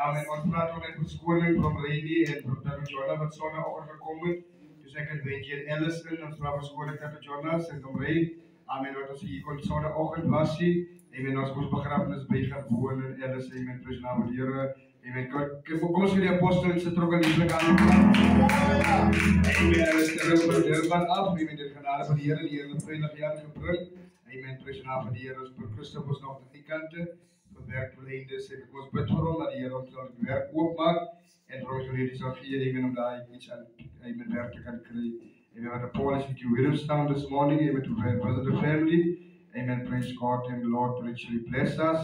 Amen. Ons praat ook net verskoning van Rady en Dr. Jonah wat sonnagoggend gekom het. Dus ek het weet hier Ellison, ons praat verskoning Dr. Jonas en Dom Ray. Amen. Wat ons hier kon sonnagoggend was hier. Amen. Ons moes begrafenis by gaan woon in Ellison. Amen. Prys naam van die Here. Amen. Kom ons vir die apostel se trokke lieflik aan. Amen. Hulle sterf oor Durban af. Amen. Die genade van die Here, die Here veilig jaar gebring. Amen. Prys naam van die Here. Ons vir Christus ons nog aan die kante. Werkverleners en ek ons bid vir hom dat die Here ons sal werk oopmaak en vir ons hierdie sal gee, amen, om daai iets aan amen werk te kan kry. Amen. Wat Paul is with you with us down this morning, amen, to visit the family. Amen. Praise God and the Lord richly bless us.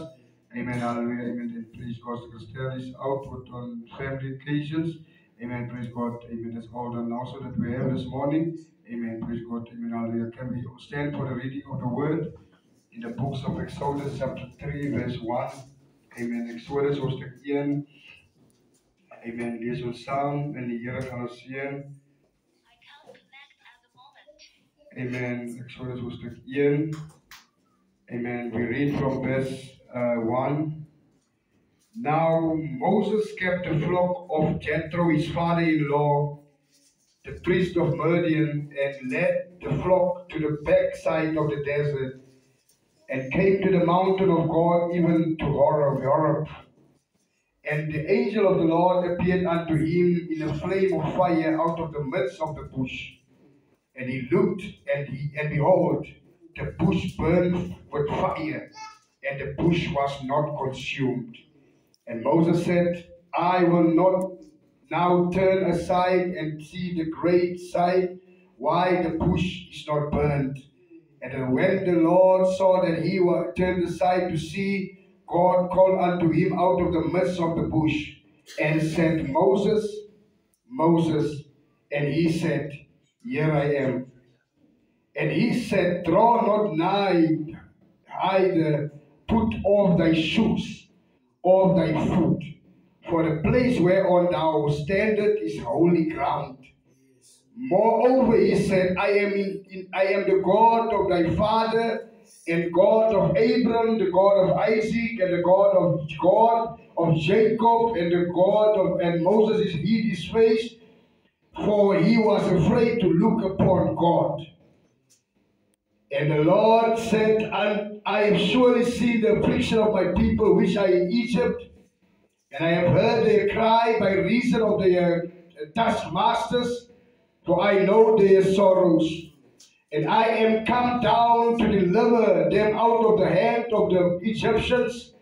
Amen. Hallelujah. Amen. And praise God. The Christian is out on family occasions. Amen. Praise God. Amen. That's all the announcement that we have this morning. Amen. Praise God. Amen. Hallelujah. Can we stand for the reading of the word? In the books of Exodus chapter 3 verse 1. Amen. Exodus hoofstuk 1. Amen. Lees ons saam en die Here gaan ons seën. Amen. Exodus hoofstuk 1. Amen. We read from verse 1. Now Moses kept the flock of Jethro, his father-in-law, the priest of Midian, and led the flock to the backside of the desert, and came to the mountain of God, even to Horeb. And the angel of the Lord appeared unto him in a flame of fire out of the midst of the bush. And he looked, and behold, the bush burned with fire, and the bush was not consumed. And Moses said, I will not now turn aside and see the great sight, why the bush is not burned. And when the Lord saw that he was turned aside to see, God called unto him out of the midst of the bush, and said, Moses, Moses. And he said, Here I am. And he said, Draw not nigh, either put off thy shoes, off thy foot, for the place whereon thou standest is holy ground. Moreover, he said, I am the God of thy father, and God of Abraham, the God of Isaac, and the God of Jacob, and the God of, and Moses hid his face, for he was afraid to look upon God. And the Lord said, I have surely seen the affliction of my people which are in Egypt, and I have heard their cry by reason of their taskmasters, for I know their sorrows. And I am come down to deliver them out of the hand of the Egyptians,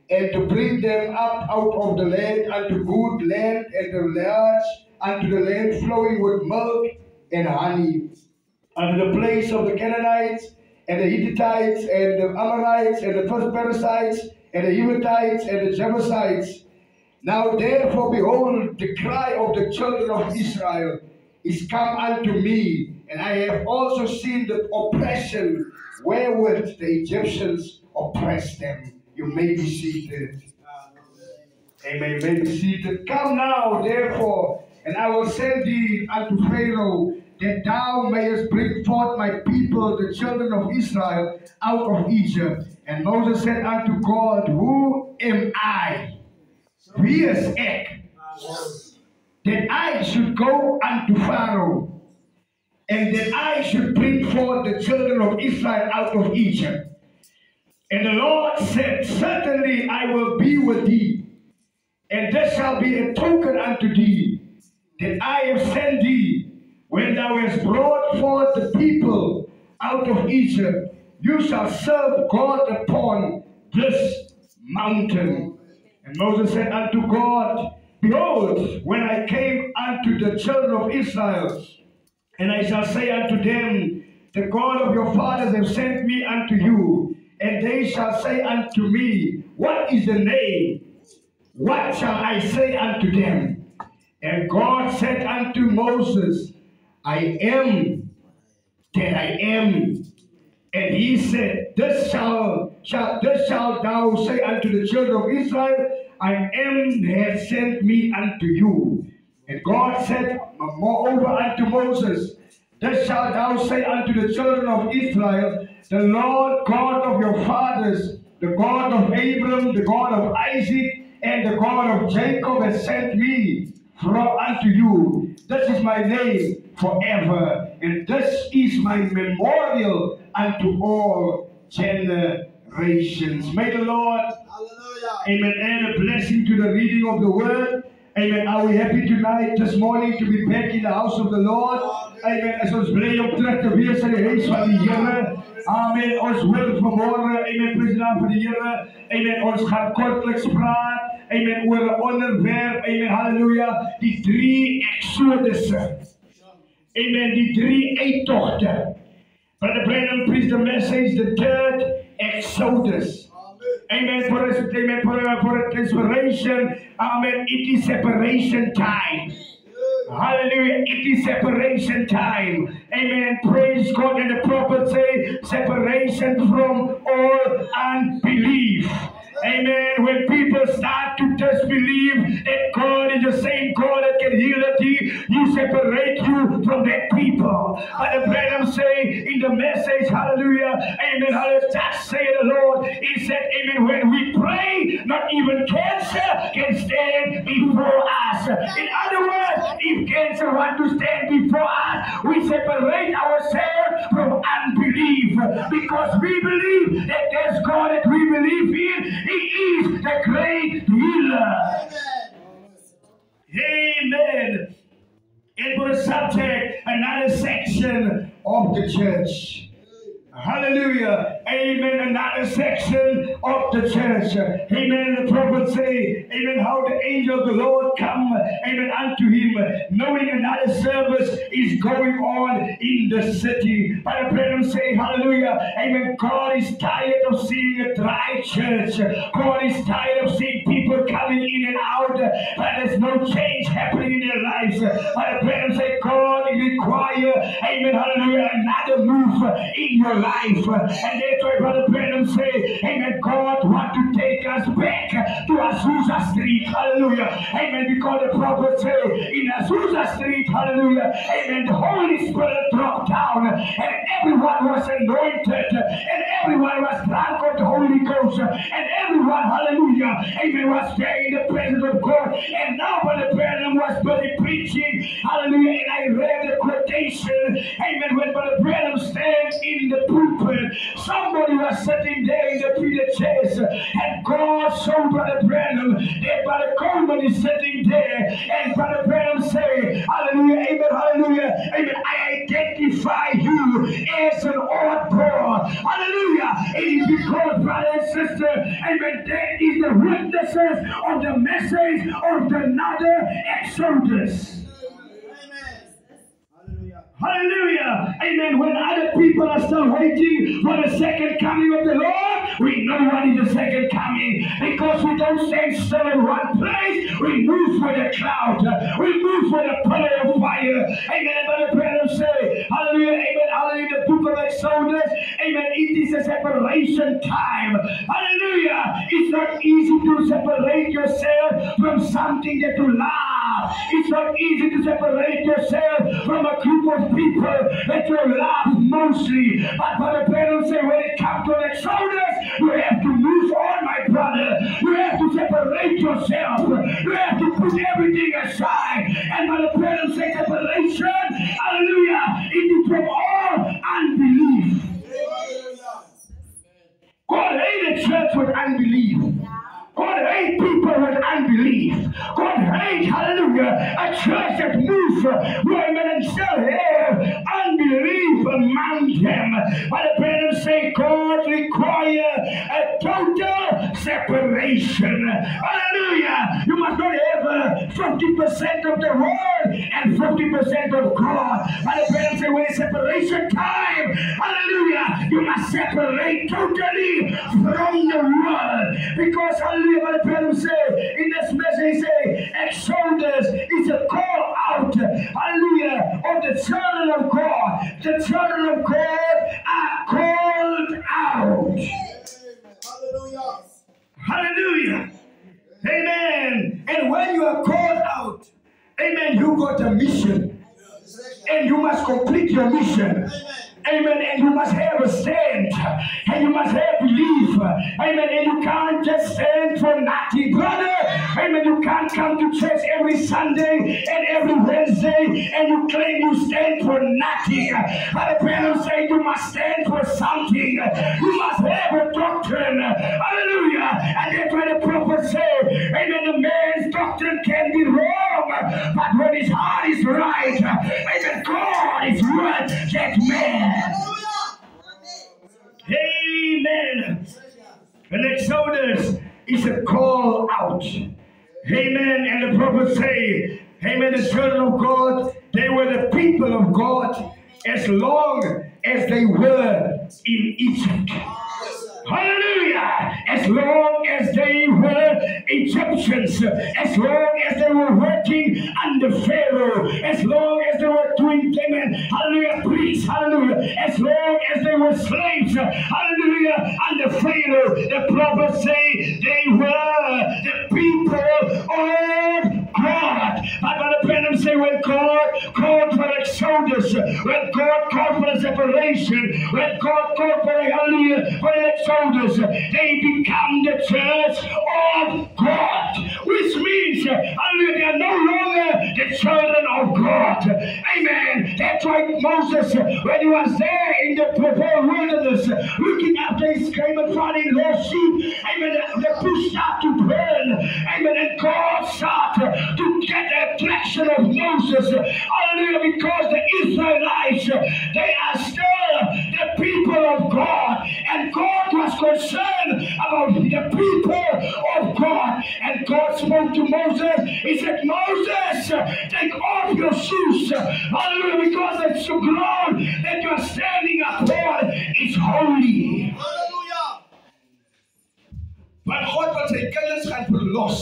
and to bring them up out of the land unto good land, and the large unto the land flowing with milk and honey, unto the place of the Canaanites, and the Hittites, and the Amorites, and the Perizzites, and the Hivitites, and the Jebusites. Now therefore, behold, the cry of the children of Israel is come unto me, and I have also seen the oppression wherewith the Egyptians oppressed them. You may be seated. Amen. You may be seated. Come now, therefore, and I will send thee unto Pharaoh, that thou mayest bring forth my people, the children of Israel, out of Egypt. And Moses said unto God, Who am I? Wie is ek? That I should go unto Pharaoh, and that I should bring forth the children of Israel out of Egypt. And the Lord said, Certainly I will be with thee, and this shall be a token unto thee, that I have sent thee. When thou hast brought forth the people out of Egypt, you shall serve God upon this mountain. And Moses said unto God, Behold, when I came unto the children of Israel, and I shall say unto them, The God of your fathers have sent me unto you, and they shall say unto me, What is the name? What shall I say unto them? And God said unto Moses, I am that I am. And he said, This shall thou say unto the children of Israel, I am that sent me unto you. And God said moreover unto Moses, Thus shalt thou say unto the children of Israel, The Lord God of your fathers, the God of Abraham, the God of Isaac, and the God of Jacob has sent me unto you. This is my name forever, and this is my memorial unto all generations. May the Lord, amen, add a blessing to the reading of the word. Amen. Are we happy tonight, this morning, to be back in the house of the Lord? Amen. As ons bly om terug te wees in die huis van die Here. Amen. Ons wil vanmôre, amen, prys die naam van die Here. Amen. Ons gaan kortliks praat, amen, oor 'n onderwerp, amen, hallelujah, die 3 Exodusse. Amen. Die 3 uittogte. Brother Branham preached the message, the 3rd Exodus. Amen. For us, amen. For inspiration, amen. It is separation time. Hallelujah. It is separation time. Amen. Praise God. And the prophet say separation from all unbelief. Amen. When people start to disbelieve that God is the same God that can heal thee, you separate you from that people. But the Branham say in the message, hallelujah, amen, hallelujah, just say the Lord, he said, amen, when we pray, not even cancer can stand before us. In other words, if cancer wants to stand before us, we separate ourselves from unbelief, because we believe that there's God that we believe in. He is the great healer. Amen. And for the subject, another section of the church. Hallelujah. Amen. Another section of the church. Amen. The prophet say, amen, how the angel of the Lord come, amen, unto him, knowing another service is going on in the city. But the Branham say, hallelujah, amen, God is tired of seeing a dry church. God is tired of seeing people coming in and out, but there's no change happening in their lives. But the Branham say, God require, amen, hallelujah, another move in your life. And that's why Brother Branham say, amen, God want to take us back to Azusa Street, hallelujah, amen, because the prophet say, in Azusa Street, hallelujah, amen, the Holy Spirit dropped down, and everyone was anointed, and everyone was drunk of the Holy Ghost, and everyone, hallelujah, amen, was there in the presence of God. And now Brother Branham was busy preaching, hallelujah, and I read the quotation, amen, when Brother Branham stands in the pulpit, somebody was sitting there in the Peter chairs, and God showed Brother Branham that Brother Coleman is sitting there, and Brother Branham say, hallelujah, amen, hallelujah, amen, I identify you as an oddball, hallelujah. It is because, brother and sister, amen, that is the witnesses of the message of another Exodus. Hallelujah. Amen. When other people are still waiting for the second coming of the Lord, we know what is the second coming, because we don't stand still in one place. We move for the cloud. We move for the pillar of fire. Amen. Brother Branham say, hallelujah, amen, hallelujah, the book of Exodus, amen, it is a separation time. Hallelujah. It's not easy to separate yourself from something that you love. It's not easy to separate yourself from a group of people that you love mostly. But Brother Branham say, when it comes to an Exodus, you have to move on, my brother. You have to separate yourself. You have to put everything aside. And Brother Branham say, separation, hallelujah, it is from all unbelief. God hated church with unbelief. God hates people with unbelief. God hates, hallelujah, a church that moves women and still have unbelief among them. But the Branham say God require a total separation. Hallelujah. You must not have 50% of the world and 50% of God. But the Branham say when it's separation time, hallelujah, you must separate totally from the world. Because, hallelujah, what the Branham say in this message, he say Exodus is a call out, hallelujah, of the children of God. The children of God are called out. Hallelujah. Hallelujah. Amen. And when you are called out, amen, you got a mission. And you must complete your mission. Amen. And you must have a stand. And you must have belief. Amen. And you can't just stand for nothing, brother. Amen. You can't come to church every Sunday and every Wednesday and you claim you stand for nothing. But the Bible says you must stand for something. You must have a doctrine. Hallelujah. And that's why the prophet said, amen, the man's doctrine can be wrong, but when his heart is right, amen, God is worth that man. Amen. And Exodus is a call out. Amen. And the prophet say, amen, the children of God, they were the people of God as long as they were in Egypt. Hallelujah! As long as they were Egyptians, as long as they were working under Pharaoh, as long as they were doing, amen, hallelujah, priests, hallelujah, as long as they were slaves, hallelujah, under Pharaoh, the prophets say they were the people of God. But Brother Branham say when God called for Exodus, when God called for the separation, when God called for the hallelujah, for the Exodus, they become the church of God, which means, hallelujah, they are no longer the children of God. Amen. That's why Moses, when he was there in the wilderness, looking after his came and finding lost sheep, amen, the bush started to burn, amen, and God started to get the attraction of Moses, hallelujah, because the Israelites, they are still the people of God, and God was concerned about the people of God, and God spoke to Moses. He said, Moses, take off your shoes, hallelujah, because it's the ground that you are standing upon is holy. Hallelujah. Maar God wil sy kinders gaan verlos.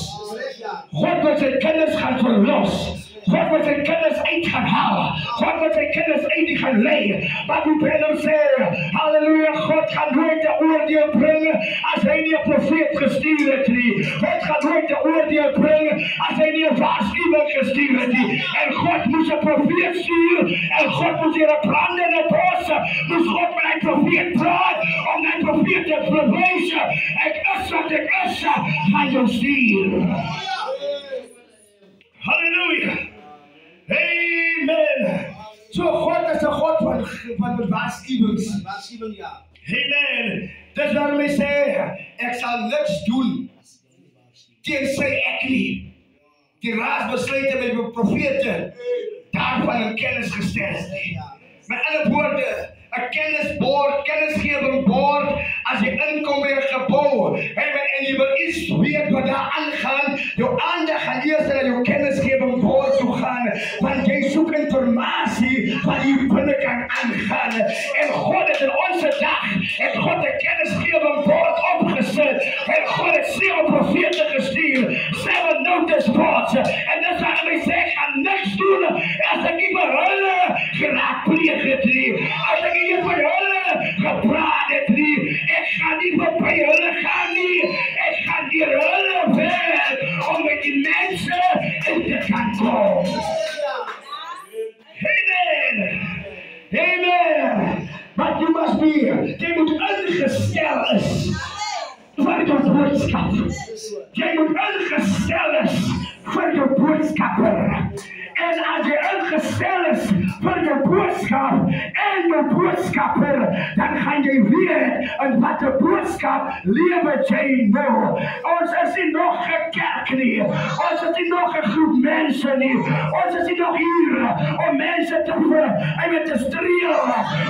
God wil sy kinders gaan verlos. God wil sy kinders uit gaan haal. God wil sy kinders uit gaan lei. Maar die Branham sê, halleluja, God gaan nooit 'n oordeel bring as hy nie 'n profeet gestuur het nie. God gaan nooit 'n oordeel bring as hy nie 'n waarskuwing gestuur het nie. En God moes 'n profeet stuur en God moes hier 'n brandende bos, moes God met 'n profeet praat om 'n profeet te bewys. Ek is wat ek is van jou stuur. Hallelujah. Amen. So God is 'n God van waarskuwings. Waarskuwing, ja. Amen. Dis waarom hy sê, ek sal niks doen tensy ek nie die raadsbesluite met die profete daarvan in kennis gestel het nie. Met ander woorde, 'n kennisgewing bord as jy inkom by 'n gebou, en jy wil iets weet wat daar aangaan, jou aandag gaan eers na jou kennisgewing bord toe gaan, want jy soek informasie wat hier binnekant aangaan. En God het in onze dag, het God 'n kennisgewing bord opgesit, en God het 7 profete gestuur, 7 notice boards, en dis waarom hy sê, ek gaan niks doen as ek nie vir hulle geraadpleeg het nie, as ek nie vir hulle gepraat het nie, ek gaan nie by hulle gaan nie, ek gaan deur hulle werk om met die mense in te gaan kom. Amen. Amen. But you must be, jy moet ingestel is vir jou boodskap. Jy moet ingestel is vir jou boodskapper. En as jy ingestel is vir jou boodskap en jou boodskapper, dan gaan jy weet in watter boodskap lewe jy nou. Ons is nie nog 'n kerk nie. Ons is nie nog 'n groep mense nie. Ons is nie nog hier om mense te streel,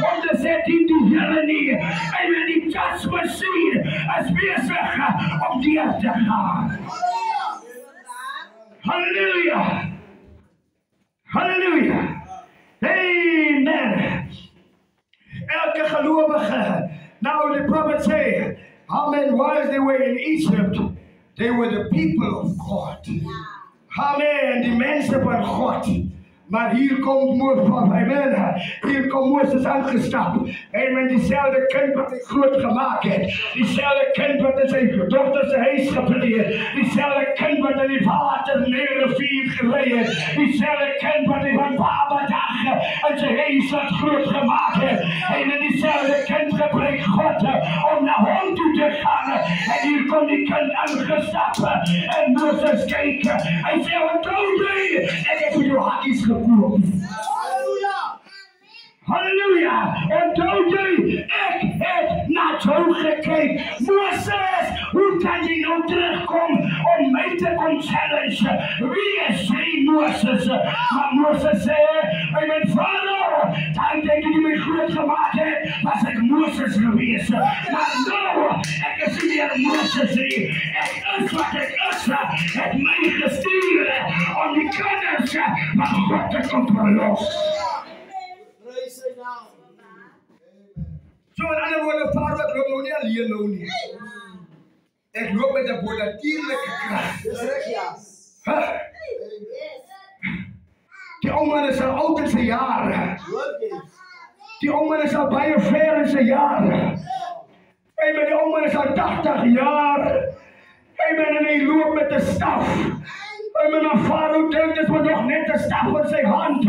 om te sê dien die Here nie. En die judge machine is besig om deur te gaan. Hallelujah. Hallelujah. Amen. Elke gelowige. Now the prophet say, amen, while they were in Egypt, they were the people of God. Amen. Die mense van God. Maar hier komt Moses aangestapt. Amen. Diezelfde kind wat hij groot gemaakt heeft. Diezelfde kind wat in zijn dochter zijn huis gepleegd. Diezelfde kind wat in die water neer de rivier gereden heeft. Diezelfde kind wat hij van babadag en zijn huis wat groot gemaakt heeft. En diezelfde kind gebruikt God om naar hond toe te gaan. En hier komt die kind aangestapt. En Moses kijken. Hij zei, wat doe je? En ik heb je hakjes gekoopt. Halleluja! En dood ik heb naar jou gekeken. Moses, hoe kan je nou terugkomen om mij te komen challengen? Wie is hij, Moses? Maar Moses zei, ik ben Farao. Dan denk je mij groot gemaakt hebt, was ik Moses geweest. Maar nou, ik is niet meer Moses. Ik is wat ik is. Het mij gestuurd om die kinders van God te controleren. Zo in andere woorden, Farao, ik loop nog niet alleen nou niet. Ik loop met de bonnetierlijke kracht. Die oma is al oud in zijn jaren. Die oma is al bijna ver in zijn jaren. Die oma is al 80 jaar. En hij loopt met de staf. Maar Farao denkt dat we nog net de staf in zijn hand.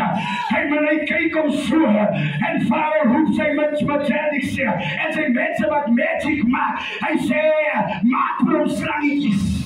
Hij kijkt om zo. En Farao roept zijn magics en zijn mensen wat magic maakt. Hij zei, maak voor hem slangetjes.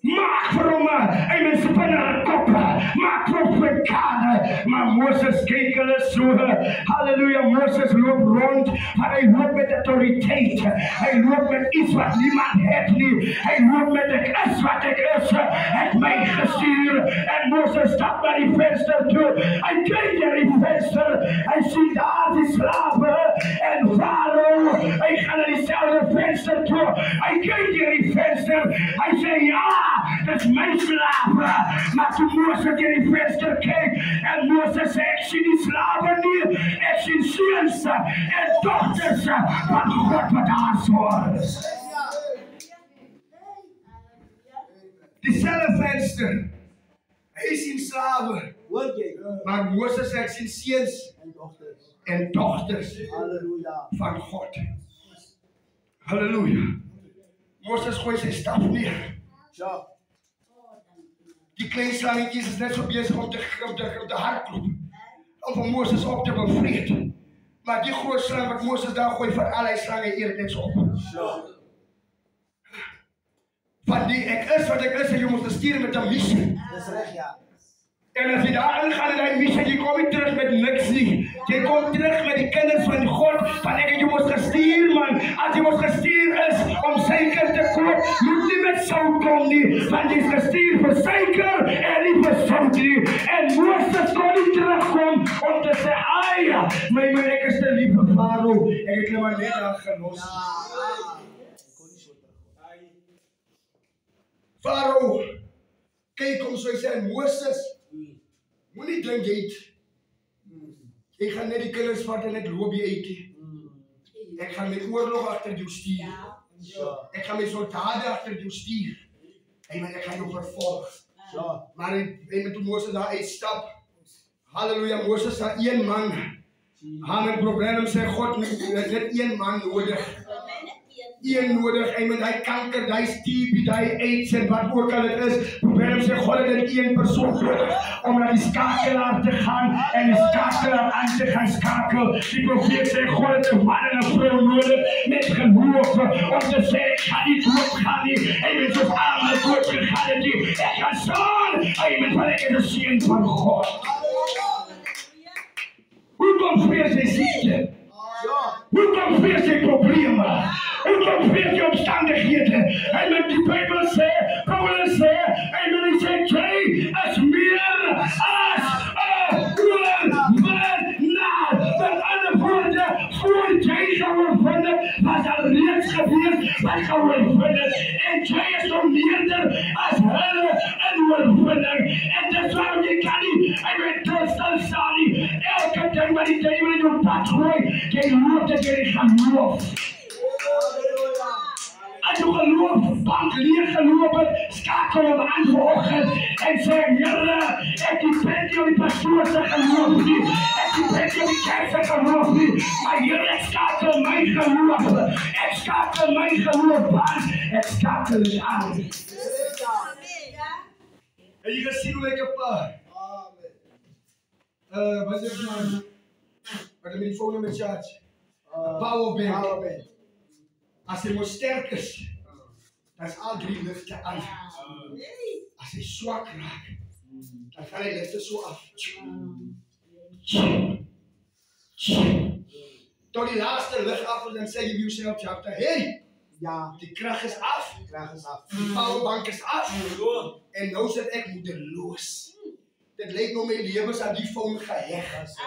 Maak voor hem een spinnende koppen. Maak voor hem vulkanen. Maar Moses keek alles zo. Halleluja, Moses loopt rond. Maar hij loopt met autoriteit. Hij loopt met iets wat niemand heeft nu. Hij loopt met ik is wat ik is. Het mij gestuurd. En Moses stapt naar die venster toe. Hij kijkt naar die venster. Hij ziet daar die slaven. En Farao. Hij gaat naar diezelfde venster toe. Hij kijkt naar die venster. Hij zegt ja. Dat is mijn slaven. Maar toen Moses in die venster keek en Moses zei, ik zie die slaven niet. Ik zie zoons en dochters van God wat aanzorgen. Diezelfde venster. Hij ziet slaven. Maar Moses zei, ik zie zoons en dochters van God. Halleluja. Moses gooit zijn staf neer. Die kleine slangetjes is net zo bezig om de hardloop. Om van Moses op te bevreten. Maar die grote slang wat Moses daar gooit van allerlei slangen hier net zo op. Van die ik is wat ik is en je moet sturen met een missie. Dat is recht, ja. En als je daar aangaat in die missie, je komt niet terug met niks niet. Je komt terug met die kennis van God. Van je moet gestuurd, man. Als je moet gestuurd is om zeker te komen, moet niet met zout komen niet. Want je is gestuurd voor zeker en niet voor zout niet. En Moses kon niet terugkomen om te zeggen, ah mijn lekkerste lieve Farao. En ik heb maar net aangelost. Farao, kijk om zo zijn Moses. Moet niet drinken eet. Ik ga net die kinders vatten en het loopje eten. Ik ga met oorlog achter jou sturen. Ik ga met soldaten achter jou sturen. En ik ga jou vervolgen. Maar toen Moses daar uitstap. Halleluja, Moses had één man. Hij met problemen zei God, net één man nodig. Eén nodig, hij kanker, hij is TB, hij aids en wat ook al het is. Probleem zegt God dat één persoon nodig om naar die schakelaar te gaan en die schakelaar aan te gaan schakelen. Die profeet zegt God dat een man en een vrouw nodig met geloof om te zeggen ik ga niet dood, ga niet. En met zo'n armen dood gegaan en die ik ga staan. En met wat ik in de zin van God. Hoe komt weer zijn ziekte? Hoe komt weer zijn problemen? Hoe komt weer je omstandigheden? En met die Bijbel zegt, Paulus zegt, en dan zegt jij, is meer als met andere woorden, voor jij gaan vinden, wat er reeds gebeurt, wat gaan we vinden. En jij is nog meerder als hulle en overwinning. En dat is waarom je kan niet, en met toestand staan niet, elke dag waar die duivel in je pad gooit, jij loopt dat jij gaat lopen. As jou geloofbank leeggeloop het, skakel hom aan vanoggend en sê, Here, ek depend nie op die pastoor se geloof nie, ek depend nie op die kerk se geloof nie, maar Here, ek skakel my geloof, ek skakel my geloofbank, ek skakel dit aan. En jy gaan sien hoe ek wat is het nou? Wat heb je die phone met charge? Powerbank. Als hij moet sterk is, dan is al 3 lichten aan. Als hij zwak raakt, dan gaan hij lichten zo af. Tot die laatste licht af en dan zeg je jezelf, hey, ja, die kracht is af. Die powerbank is af. En nou zit ik moedeloos. Dit lijkt nou mijn leven aan die phone gehecht.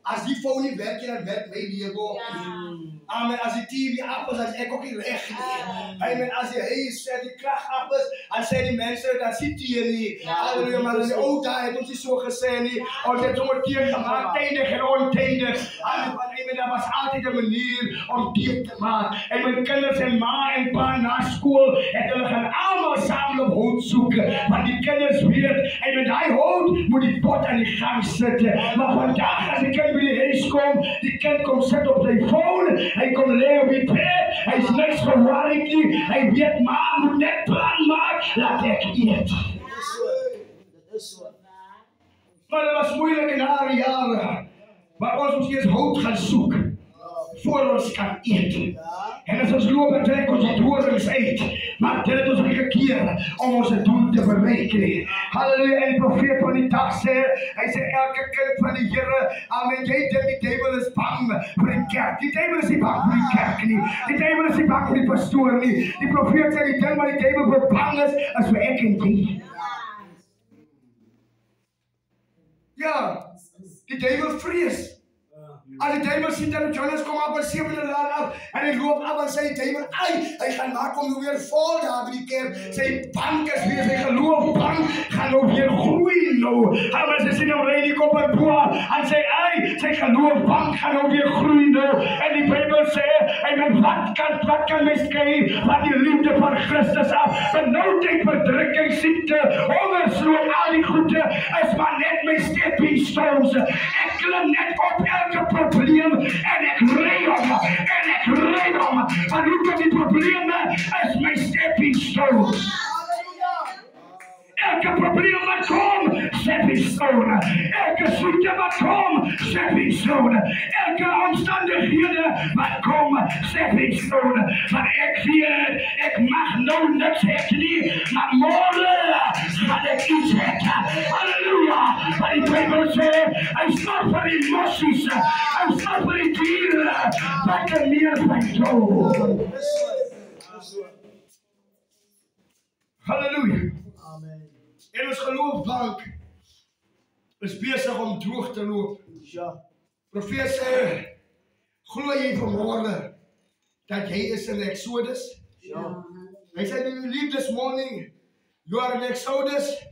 Als die phone niet werkt, dan werkt mijn leven ook niet. Amen. Als die TV af is, dan is ik ook niet recht. Amen. Als die kracht af is, dan zijn die mensen, dan zit die niet. Halleluja. Maar dan is ook daar, het is zo gezegd niet. Ons heeft zo'n dier gemaakt, tijdig en ontijdig. Amen. Dat was altijd een manier om dier te maken. En mijn kinderen en ma en pa na school, en we gaan allemaal samen op hout zoeken. Want die kinderen weet, en met die hout moet die pot aan die gang zitten. Maar vandaag, als ik bij die huis kom, die kind komt zitten op zijn phone, hij komt liggen op die bed, hij is niks verwarring niet, hij weet maar, moet net plan maken, laat ik eten. Maar dat was moeilijk in haar jaren, maar ons moest eerst hout gaan zoeken, voor ons kan eten. En als ons lopen, trek ons die dorens uit. Maar dit het ons ook gekeer om onze doel te bereiken. Halleluja. En die profeet van die dag zei, hij zei, elke kind van de Heere, amen, jij denkt die duivel is bang voor de kerk. Die duivel is niet bang voor die kerk niet. Die duivel is niet bang voor die pastoor niet. Die profeet zei, die denkt maar die duivel voor bang is, als we ek en die. Ja, die duivel vrees. Als die duivel ziet dat Jonas komt op een 7e laan af en hij loopt af en zei die duivel, hij gaat maar kom weer vol daar bij die kerk. Zijn bank is weer, zijn geloofbank gaat nou weer groeien nou. Maar ze zien nou redelijk op het boer en zei, zijn geloofbank gaat nou weer groeien nou. En die Bijbel zei, wat kan miskennen wat die liefde van Christus af. Maar nou denk verdrukking, ziekte, hongersnood, al die goede is maar net mijn stepping stones. Ik klim net op elke probleem en ik rijd om. Maar nu komt die problemen is mijn stepping stones. Elke probleem wat komt, stepping stone. Elke ziekte wat komt, stepping stone. Elke omstandigheden wat komt, stepping stone. Maar ik weet, ik mag nou niks hebben niet, maar morgen ga ik iets hebben. Halleluja. Maar die Bijbel zegt, hij staat voor die mossies, hij staat voor die dieren, wat er meer van dood. Halleluja. En ons geloofbank is bezig om droog te lopen. Ja. Profeet zei, glo jy vanmorgen dat jy is in Exodus? Ja. Hij zei, do you believe this morning you are in Exodus?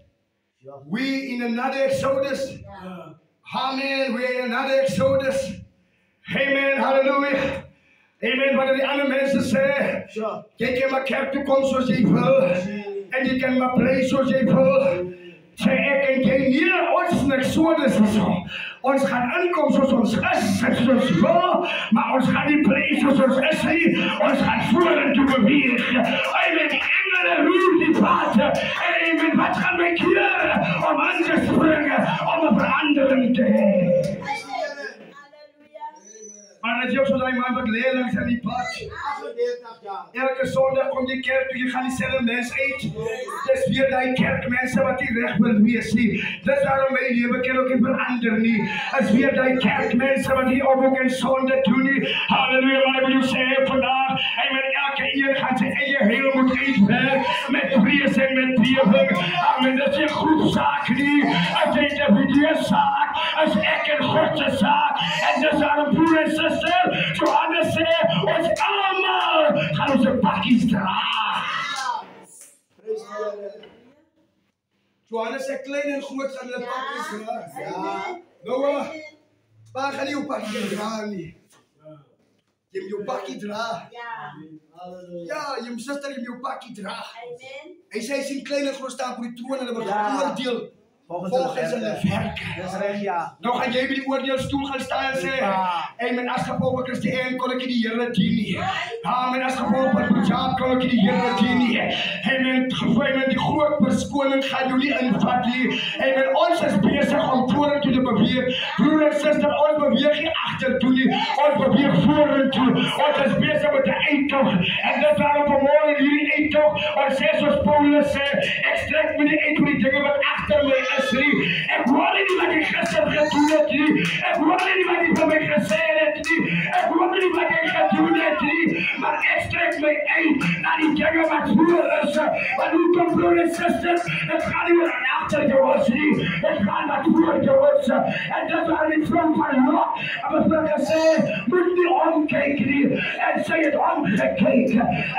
Ja. We in another Exodus? Ja. Amen, we are in another Exodus. Amen, hallelujah. Amen, wat die andere mensen zeggen. Ja. Jy kan maar kerk toe kom soos jy wil. En je kan maar play zoals je wil. Zeg ik en jij hier, ons niks zo is zo. Ons gaan inkomen zoals ons is, zoals ons wil. Maar ons gaan niet play zoals ons is niet. Ons gaat voeren te bewegen. Amen, die engelen roepen die praten. En amen, wat gaan wij keren om aan te springen, om een verandering te hebben. Maar dat je ook zo zijn man wat leerlings aan die pad. Elke zondag komt die kerk toe, je gaat diezelfde mensen uit. Het is weer die kerkmensen wat die recht wil wees nie. Dus daarom mijn leven kan ook niet veranderen nie. Het is weer die kerkmensen wat die ook in zonde doen nie. Halleluja, maar ik wil je zeggen vandaag. En met elke eer gaat zijn eigen heel moet uitwerken. Met vrees en met beven. Amen, dat is je groepzaak niet. Het is een individuele zaak. Het is echt een Godse zaak. En dus daarom broer en zuster. Johannes zei, ons allemaal gaan onze pakjes dragen. Johannes zei, klein en groot gaan hulle pakjes dragen. Ja. Nou, waar gaan die op pakjes dragen nie? Jy moet jou bakkie dra. Ja. Ja, jy moet suster, jy moet jou bakkie dra. Amen. Hy sê hy sien klein en groot staan op die troon en hulle word geoordeel volgens hulle werke. Dis reg, ja. Nou gaan jy by die oordeelstoel gaan staan en sê, amen, as gevolg van Christus en kon ek die Here dien nie. Amen, as gevolg van Boodskap kon ek die Here dien nie. Amen, gevolg die groot verskoning gaan jou nie invat nie. Amen, ons is besig om vorentoe te beweeg. Broer en suster, ons beweeg nie agtertoe nie. Ons beweeg vorentoe. Ons is besig met 'n eindtog. En dit waarom vanmôre hierdie eindtog, ons sê soos Paulus sê, ek strek my nie uit vir die dinge wat agter my is. Ek hoor nie wat ek gister gedoen het nie. Ek hoor nie wat ek van my gesê het nie. Ek hoor nie wat ek gedoen het nie. Maar ek strek my uit na die dinge wat voor is. Want hoe kom broer en suster? Het gaan nie meer agter jou is nie. Het gaan wat voor jou is. En dit waar die vrou van Lot het gesê, moet nie omkyk nie. En sy het omgekyk.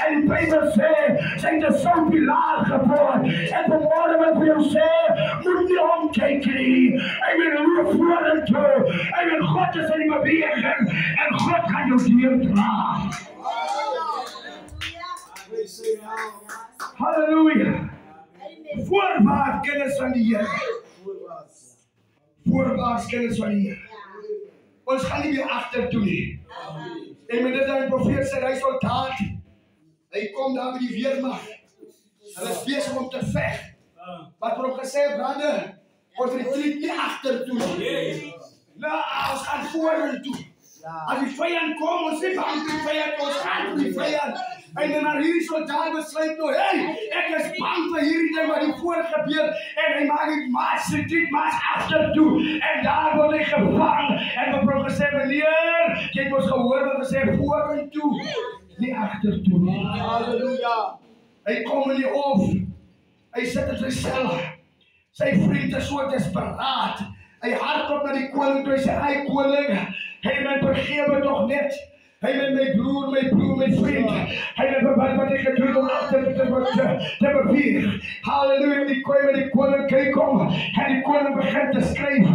En die Bybel sê, sy het 'n soutpilaar geboor. En vanmôre wat vir jou sê, moet nie omkyk nie. Ek wil loop vorentoe. Ek wil God is in die beweging. En God gaan jou deurdra. Halleluja. Voorwaarts kennis van die Here. Voorwaarts kennis van die Here. Ons gaan nie meer agtertoe nie. En met dit aan die profeet sê, hy soldaat. Hy kom daar by die weermag. Hulle is besig om te veg. Wat vir hom gesê, brande, ons retreat nie agtertoe nie. Nou, ons gaan vorentoe. As die vyand kom, ons sê bang die vyand, ons gaan vir die vyand. En dan hierdie soldaat besluit nou, hey, ek is bang vir hierdie ding wat hier voor gebeur. En hy maak die maas agtertoe. En daar word hy gevang. En mevrou gesê, meneer, jy het ons gehoor wat gesê, vorentoe, nie agtertoe nie. Halleluja. Hy kom in die hof. Hy sit in sy sel. Sy vriend is so desperaat. Hy hardloop na die koning toe. Hy sê, hy koning, hy my vergewe tog net. Hy met my broer, my vriend. Hy het wat ek gedoen om agter te beweeg. Halleluja, die koning kyk om. En die koning begin te skryf.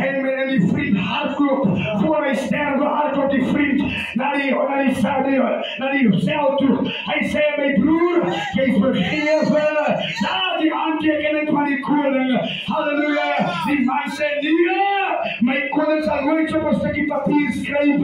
En met die vriend hardloop. Voor hy sterwe hardloop die vriend na die sel toe. Hy sê, my broer, jy is vergewe. Na die aantekening van die koning. Halleluja, die man sê, nee, my koning sal nooit op 'n stukkie papier skryf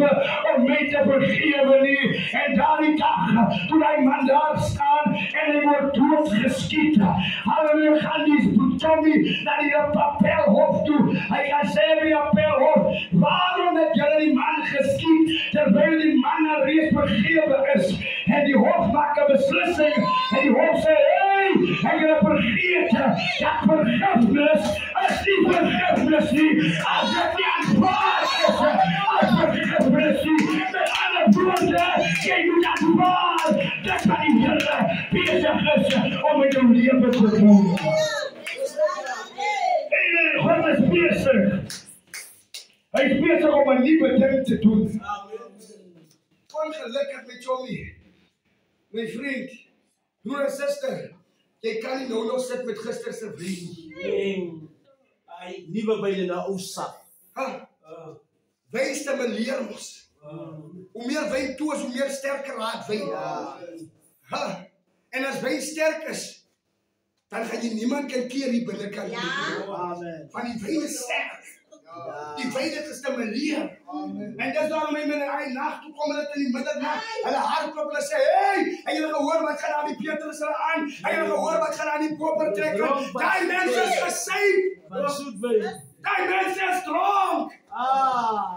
om my te vergewe nie. En daardie dag, toe hy man daar staan en hy word doodgeskiet. Halleluja, gaan die Tommy na die appelhof toe. Hy gaan sê by die appelhof, waarom het julle die man geskiet terwyl die man reeds vergewe is? En die hof maak 'n beslissing en die hof sê, hey, ek het vergeet dat vergifnis is nie vergifnis nie. As dit nie aanvaar is, as vergifnis nie. Met ander woorde, jy moet aanvaar dat wat die Here besig is om in jou lewe te doen. En God is besig. Hy is besig om 'n nuwe ding te doen. Ongelukkig met Tommy, my vriend, broer en suster, jy kan nie nou nog sit met gister se vriend. Hy nuwe byle na ou sak. Wyn stimuleer ons. Hoe meer wyn toe is, hoe meer sterker raak wyn. En as wyn sterk is, dan gaan jy niemand kan keer hier binnekant. Amen. Van die wyn is sterk. Die wyn het gestimuleer. En dis waarom hy met 'n nag toe kom, hulle in die middernag, hulle hardloop, hulle sê, hey, en julle gehoor wat gaan aan die Petrus hulle aan? En julle gehoor wat gaan aan die koper trekker? Daai mense is gesave. Daai mense is dronk.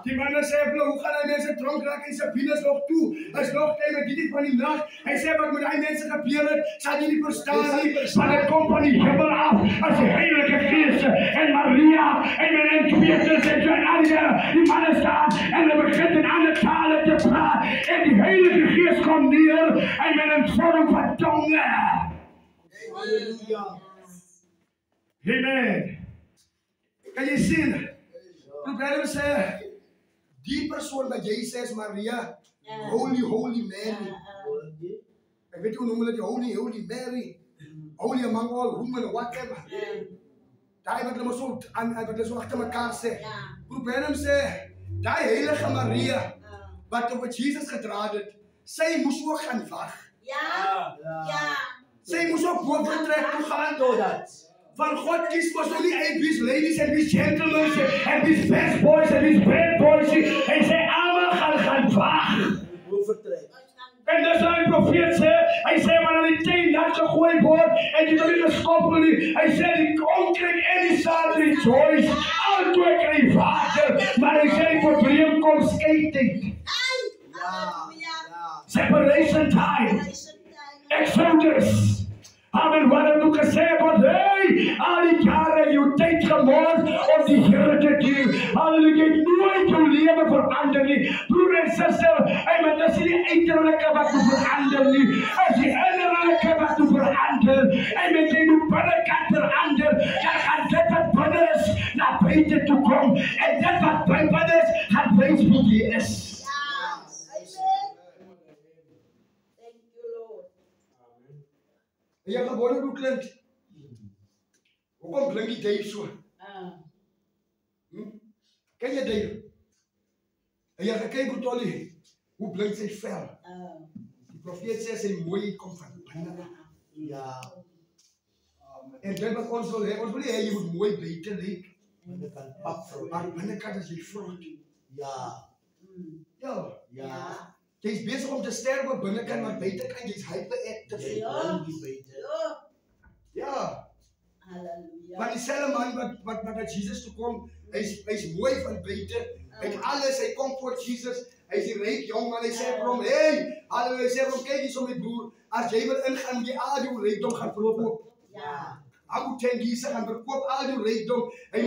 Die manne sê, hoe gaan die mense dronk raak en Sabine is nog toe? Is nog tyd met die van die nag. Hy sê, wat met die mense gebeur het, sal jy nie verstaan nie. Maar dit kom van die hemel af, as die Heilige Gees en Maria, en Petrus en Johannes, die manne staan, en hulle begin in ander tale te praat, en die Heilige Gees kom neer, en met 'n vorm van tonge. Halleluja. Amen. Kan jy sien? Probeer sê, die persoon wat jy sê is Maria, holy Mary. Ek weet hoe noem hulle die holy Mary, holy among all women, whatever. Daai wat hulle so agter mekaar sê. Probeer sê, daai heilige Maria, wat op Jesus gedra het, sy moes ook gaan wag. Ja. Sy moes ook boventrek toe gaan door dat. Van God kies mos nou nie uit wie's ladies en wie's gentlemen en wie's best boys en wie's bad boys en sy almal gaan wag. Boventrek. En dis hy profeet sê, hy sê wanneer die teen nat gegooi word en jy kan nie geskop nie, hy sê die onkring en die saad rejoice, altyd kry water, maar hy sê die probleem kom skeiding. Separation time. Exodus. Amen. Wat heb ik gezegd? Hey, al die jaren je tijd gemaakt om die Heer te dienen. Halleluja, nooit je leven veranderen. Broer en zuster, amen. Dat is niet uiterlijke wat te veranderen. Als je innerlijke wat te veranderen. Amen. Je moet binnenkant veranderen. Dan gaat dit wat binnen is naar buiten toe komen. En dit wat binnen is, gaat wijs wie je is. En jy gaan wonder hoe klink. Hoekom blink die duif so? Ken jy duif? En jy gaan kyk hoe tollie, hoe blink sy vel. Die profeet sê sy mooi kom van binne. Ja. En dit wat ons wil hê, ons wil hê jy moet mooi buite lyk. Binnekant pap vrou, maar binnekant is jy vrot. Ja. Jy is besig om te sterwe binnekant, maar buitekant jy's hyperactive. Ja. Halleluja. Maar dieselfde man wat na Jesus toe kom, hy's mooi van buite. Hy het alles, hy kom voor Jesus. Hy's die ryk jong man, hy sê vir hom, "Hey, halleluja, hy sê vir hom, kyk hierso my broer, as jy wil ingaan, moet jy al jou rykdom gaan verkoop." Ja. Hy moet tengiese gaan verkoop al jou rykdom. Dan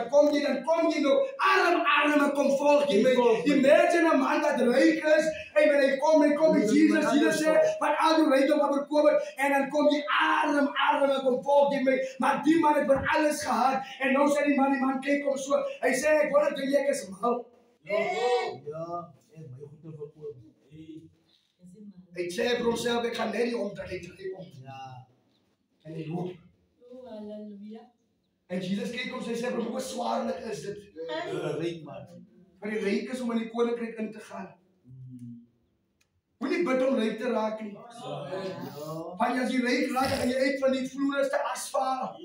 kom jy nou arm kom volg jy my. Imagine 'n man wat ryk is, hy kom met Jesus sê, "Wat al jou rykdom gaan verkoop en dan kom jy arm kom volg jy my." Maar die man het vir alles gehad en nou sê die man kyk hom so. Hy sê, "Ek wonder toe jy is mal." Ja, en my goed te verkoop. Hy sê vir homself, "Ek gaan net die omtrek om." Ja. En hy loop. Halleluja. En Jesus kyk hom, sy sê, "Hoe swaarlik is dit?" Ryk man. Maar die ryk is om in die koninkryk in te gaan. Moenie bid om ryk te raak nie. Want as jy ryk raak, gaan jy uit van die vloerste asfaal.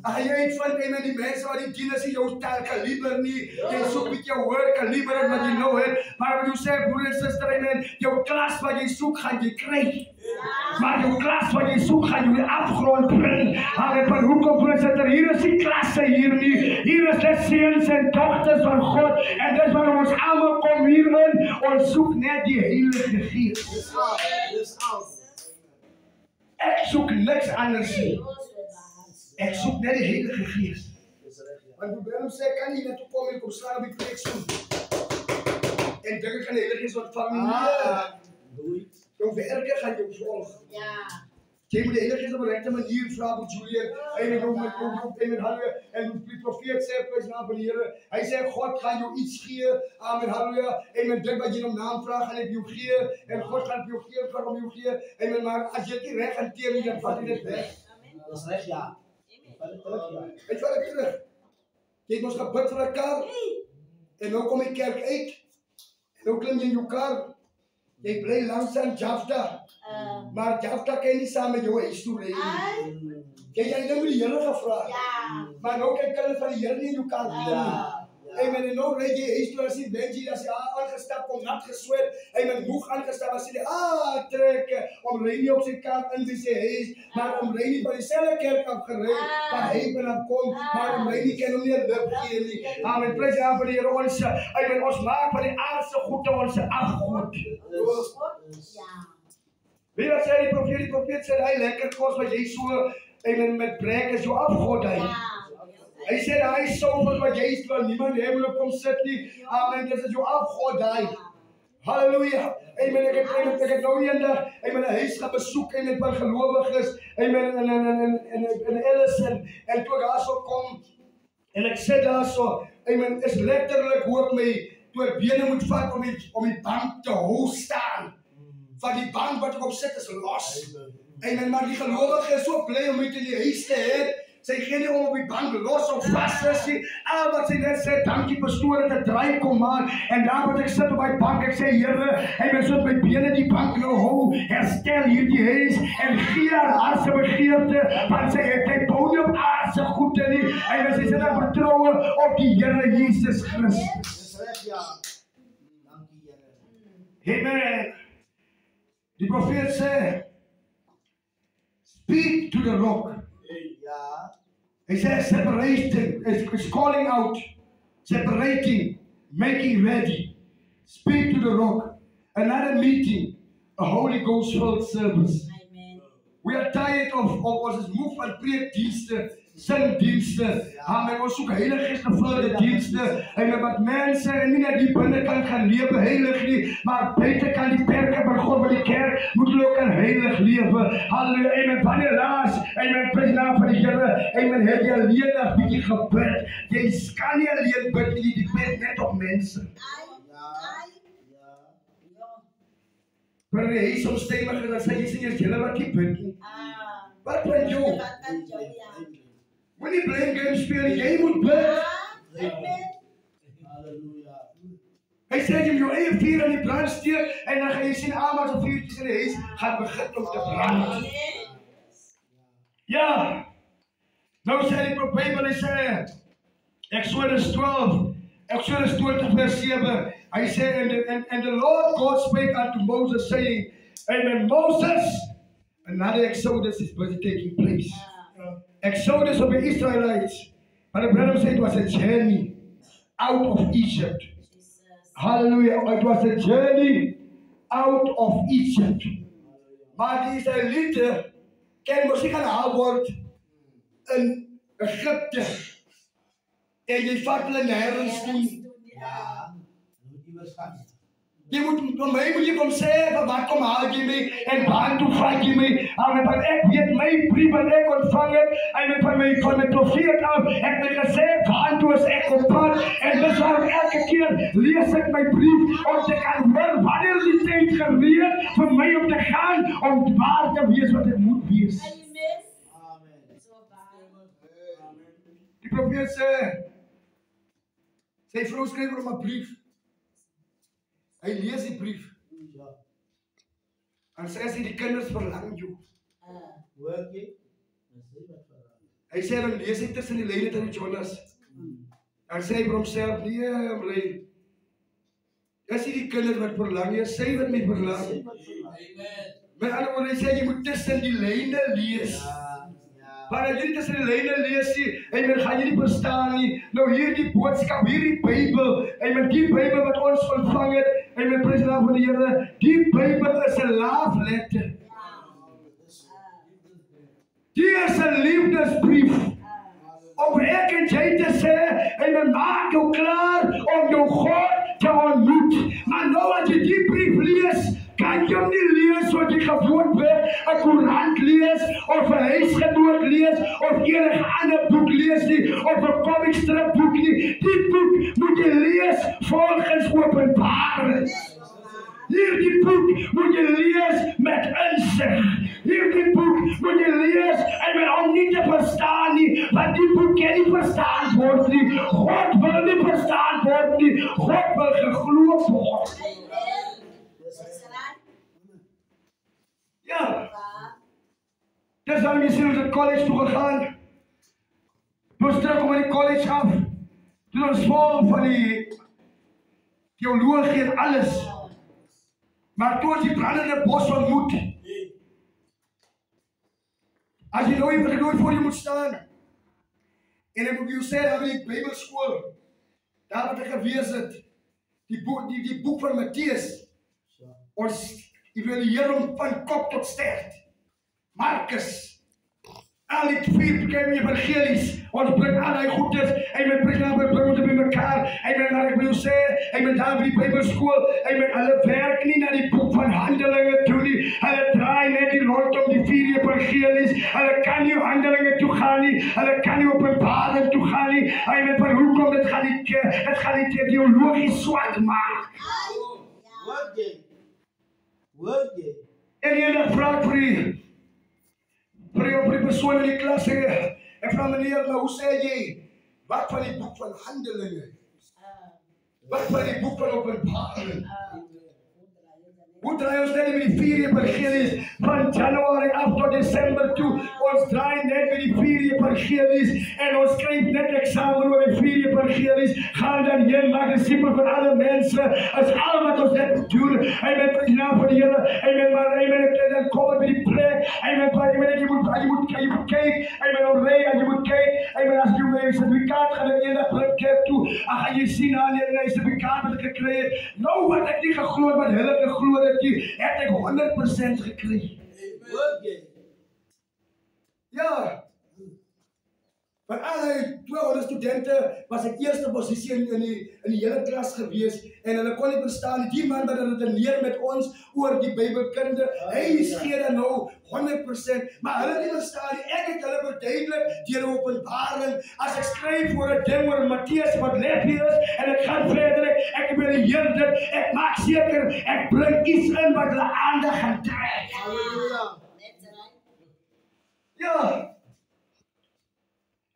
Dan gaan jy uit van die mense wat die dieners in jou kaliber nie. Jy soek met jou hoër kaliber wat jy nou het. Maar wat jy sê, broer en suster, jou klas wat jy soek, gaan jy kry. Maar jou klas wat jy soek, gaan jy die afgrond bring. Maar hoekom, broer en suster, hier is die klasse hier nie. Hier is die seuns en dogters van God. En dis waarom ons allemaal kom hierin. Ons soek net die Heilige Gees. Ek soek niks anders nie. Ek soek net die Heilige Gees. Want die Bijbel sê, kan jy net kom en kom slaan op die preekstoel. En dinge kan die Heilige Gees ontvang nie. Jou werke gaan jou volg. Jy moet die Heilige Gees op 'n regte manier vra op Julian. En die profeet sê prys naam van die Here. Hy sê God gaan jou iets gee. Amen. Halleluja. En dit wat jy om naam vra, gaan ek jou gee. En God gaan jou gee, gaan hom jou gee. En maar as jy dit reg hanteer nie, dan vat jy dit weg. Dis reg, ja. Vat dit terug, ja. Ek vat dit terug. Jy moet gebid vir 'n kar. En nou kom die kerk uit. En nou klim jy in jou kar. Jy bly langs aan Jafta. Maar Jafta kan nie saam met jou huis toe ry nie. Jy nou met die Here gevra. Maar nou kyk kinders van die Here nie in jou kar nie. En nou ry jy huis toe as jy Benji as jy aangestap kom nat gesweet. Moeg aangestap as jy trek om ry nie op sy kar in by sy huis, maar om ry nie by dieselfde kerk afgery, waar hy binne kom, maar om ry nie kan hom nie lip gee nie. Amen. Prys die Here vir die Here ons maak van die aardse goede ons afgod. Wie wat sê die profeet sê hy lekker kos wat jy so met plek is jou afgod hy. Hy sê hy soveel wat jy wil niemand hê wil kom sit nie. Amen. Dit is jou afgod hy. Halleluja. Amen. Ek het nou eendag 'n huis gaan besoek en met gelowiges amen in Ellison en toe daar so kom en ek sê daar so amen is letterlik hoe ek my toe bene moet vat om die bank te hou staan. Van die bank wat ek op sit is los. Amen. Maar die gelowige is so bly om dit in die huis te hê. Sy gee nie om op die bank los of vas is nie. Al wat sy net sê, dankie pastoor dat 'n draai kom maak. En daar wat ek sit op my bank, ek sê Here, hy moet so my bene die bank nou hou. Herstel hierdie huis en gee haar se begeerte, want sy het hy bou nie op aardse goede nie. En sy sit daar vertroue op die Here Jesus Christus. Dis reg, ja. Dankie, Here. Amen. Die profeet sê, speak to the rock. Ja. He says separating, it's calling out, separating, making ready. Speak to the rock. Another meeting, a Holy Ghost filled service. Amen. We are tired of ons is moe van preekdienste, singdienste. Amen. Ons soek Heilige Gees gevulde dienste. En wat mense nie net die binnekant gaan lewe heilig nie, maar buitekant die perke van God by die kerk moet hulle ook aan heilig lewe. Halleluja. Amen. Wanneer laas, amen, prys naam van die Here. Amen. Het jy alleenig bietjie gebid? Jy kan nie alleen bid nie, jy depend net op mense. Maar hy is omstemmig en dan sê jy sê jy julle wat nie bid nie. Wat van jou? Moenie blame game speel nie, jy moet bid. Halleluja. Hy sê jy moet jou eie vuur aan die brand steek en dan gaan jy sien almal se vuurtjies in die huis gaan begin om te brand. Ja. Nou sê die Bybel, hy sê Exodus 12, Exodus 20 vers 7. I say, and the Lord God spake unto Moses, saying, Amen, Moses, another Exodus is busy taking place. Exodus of the Israelites. But the brother said it was a journey out of Egypt. Jesus. Hallelujah. It was a journey out of Egypt. Maar die Israelieten kan mos nie gaan haal word in Egypte. En jy vat hulle nêrens toe. Ja. Moet iewers gaan. Jy moet kom sê, wat kom haal jy my en waar toe vat jy my? Maar ek weet my brief wat ek ontvang het, en van my profeet af, ek het gesê, waar toe is ek op pad, en dis waarom elke keer lees ek my brief, om te kan hoor, wanneer is die tyd gereed vir my om te gaan, om waar te wees wat ek moet wees. Amen. Die profeet sê, sy vrou skryf hom 'n brief. Hy lees die brief. Ja. En sê as die kinders verlang jou. Hoor jy? Dis nie wat verlang. Hy sê dan lees hy tussen die lyne van Jonas. En sê hy vir homself, nee, bly. As die kinders wat verlang, jy sê wat my verlang. Amen. Met ander woorde, hy sê jy moet tussen die lyne lees. Maar as jy nie tussen die lyne lees nie, en dan gaan jy nie verstaan nie. Nou hierdie boodskap, hierdie Bybel, en met die Bybel wat ons ontvang het, en met prys naam van die Here, die Bybel is 'n love letter. Die is 'n liefdesbrief. Om ek en jy te sê, en dan maak jou klaar om jou God te ontmoet. Maar nou as jy die brief lees, kan jy hom nie lees wat jy gewoon bent, 'n koerant lees, of 'n huisgenoot lees, of enige ander boek lees nie, of 'n comicstrip boek nie. Die boek moet jy lees volgens Openbaring. Hierdie boek moet jy lees met insig. Hierdie boek moet jy lees en om nie te verstaan nie, want die boek kan nie verstaan word nie. God wil nie verstaan word nie. God wil geglo word. Ja. Dis dan jy sien ons het college toe gegaan. Ons terug om aan die college af. Toe ons vol van die teologie en alles. Maar toe ons die brandende bos ontmoet. As jy nooit voor jy moet staan. En ek moet jou sê, daar by die Bybelskool, daar wat ek gewees het, die boek van Matteus, ons evalueer hom van kop tot stert. Markus, al die 4 bekende evangelies, ons bring al die goeders, en met prys naam bring ons by mekaar, en dan ek wil jou sê, en met daar by die Bybelskool, en met hulle werk nie na die boek van Handelinge toe nie, hulle draai net die rondom die 4 evangelies, hulle kan nie Handelinge toe gaan nie, hulle kan nie Openbaring toe gaan nie, en met van hoekom, dit gaan die teologies swart maak. Hoor jy? En jy vraag vir die persoon in die klas, Ek vra meneer, maar hoe sê jy? Wat van die boek van Handelinge? Wat van die boek van Openbaring? Hoe draai ons net met die 4 evangelies van Januarie af tot Desember toe? Ons draai net met die 4 evangelies en ons skryf net eksamen oor die 4 evangelies. Gaan dan heen, maak disipel van alle mense. Is al wat ons net moet doen. Amen, vir die naam van die Here. Amen, maar amen, dan kom het by die plek. Amen, jy moet kyk. Amen, jy moet kyk. Amen, as jy my sertifikaat gaan ek eendag bring kerk toe. Ag, gaan jy sien alleen my sertifikaat wat ek gekry het. Nou wat ek nie geglo wat hulle geglo het ek 100% gekry. Ja. Van alle 200 studente was ek eerste posisie in die hele klas gewees en hulle kon nie verstaan die man wat redeneer met ons oor die Bybelkunde. Hy gee dan nou 100%, maar hulle nie verstaan nie. Ek het hulle verduidelik deur Openbaring. As ek skryf oor 'n ding oor Matteus wat leef hier is en ek gaan verder, ek wil die Here dit, ek maak seker ek bring iets in wat hulle aandag gaan trek. Halleluja. Ja.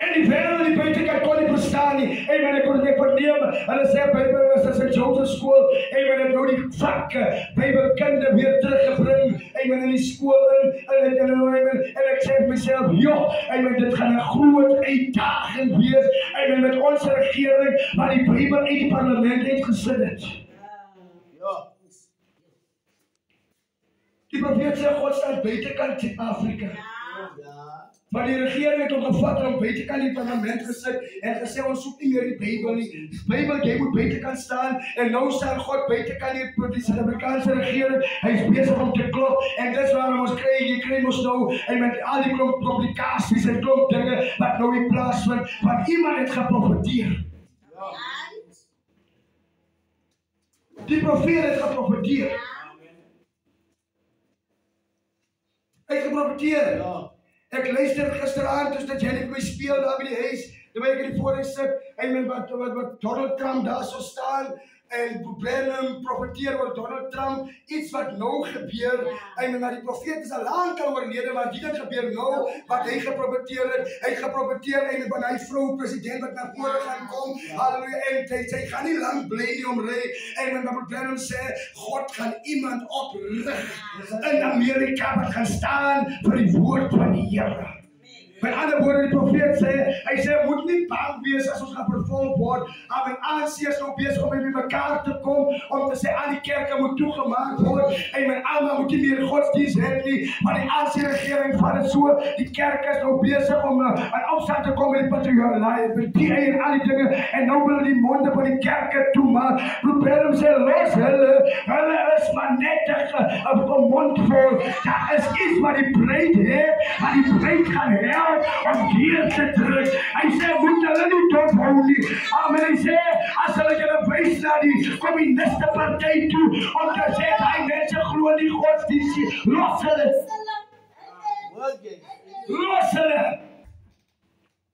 En die wêreld die buitekant kon nie verstaan nie. Amen, ek kon dit verneem. Hulle sê Bybel is as 'n Joseph skool. Amen, het nou die vakke Bybelkunde weer teruggebring. Amen, in die skool en ek sê vir myself, joh, amen, dit gaan 'n groot uitdaging wees. Amen, met ons regering wat die Bybel uit die parlement uitgesit het. Ja. Die profeet sê God staan buitekant Suid-Afrika. Maar die regering het hom gevat en hom buitekant die parlement gesit en gesê ons soek nie meer die Bybel nie. Die Bybel jy moet buitekant staan en nou staan God buitekant die Suid-Afrikaanse regering. Hy is besig om te klop en dis waarom ons kry mos nou en met al die klomp komplikasies en klomp dinge wat nou in plaas vind, want iemand het geprofeteer. Die profeet het geprofeteer. Hy het geprofeteer. Ek luister gisteraand toe dat jy net my speel daar by die huis, terwyl ek in die voorhuis sit, en wat Donald Trump daar so staan, en Brenham profeteer oor Donald Trump, iets wat nou gebeur, en die profeet is al lang al oorlede, maar dit gebeur nou, wat hy geprofeteer het, hy geprofeteer, en van hy vrou president wat na vore gaan kom, halleluja, en sy gaan nie lang bly nie omry, en wat Brenham sê, God gaan iemand oprig in Amerika wat gaan staan vir die woord van die Here. Met ander woorde, die profeet sê, hy sê, moet nie bang wees as ons gaan vervolg word. En ANC is nou bezig om by mekaar te kom, om te sê, al die kerke moet toegemaak word, en men allemaal moet nie meer godsdienst het nie, maar die ANC-regering van het so, die kerk is nou bezig om aan opstand te kom met die patriarchie, met die en al die dinge, en nou wil die monde van die kerke toemaak. Probeer hem sê, los hulle is maar net een mondvol, daar is iets wat die breed het, maar die breed gaan help, om hier te druk. Hy sê, moet hulle nie dophou nie. Amen, hy sê, as hulle julle wys na die communiste partij toe, om te sê, hy mense glo die godsdienst, los hulle. Los hulle.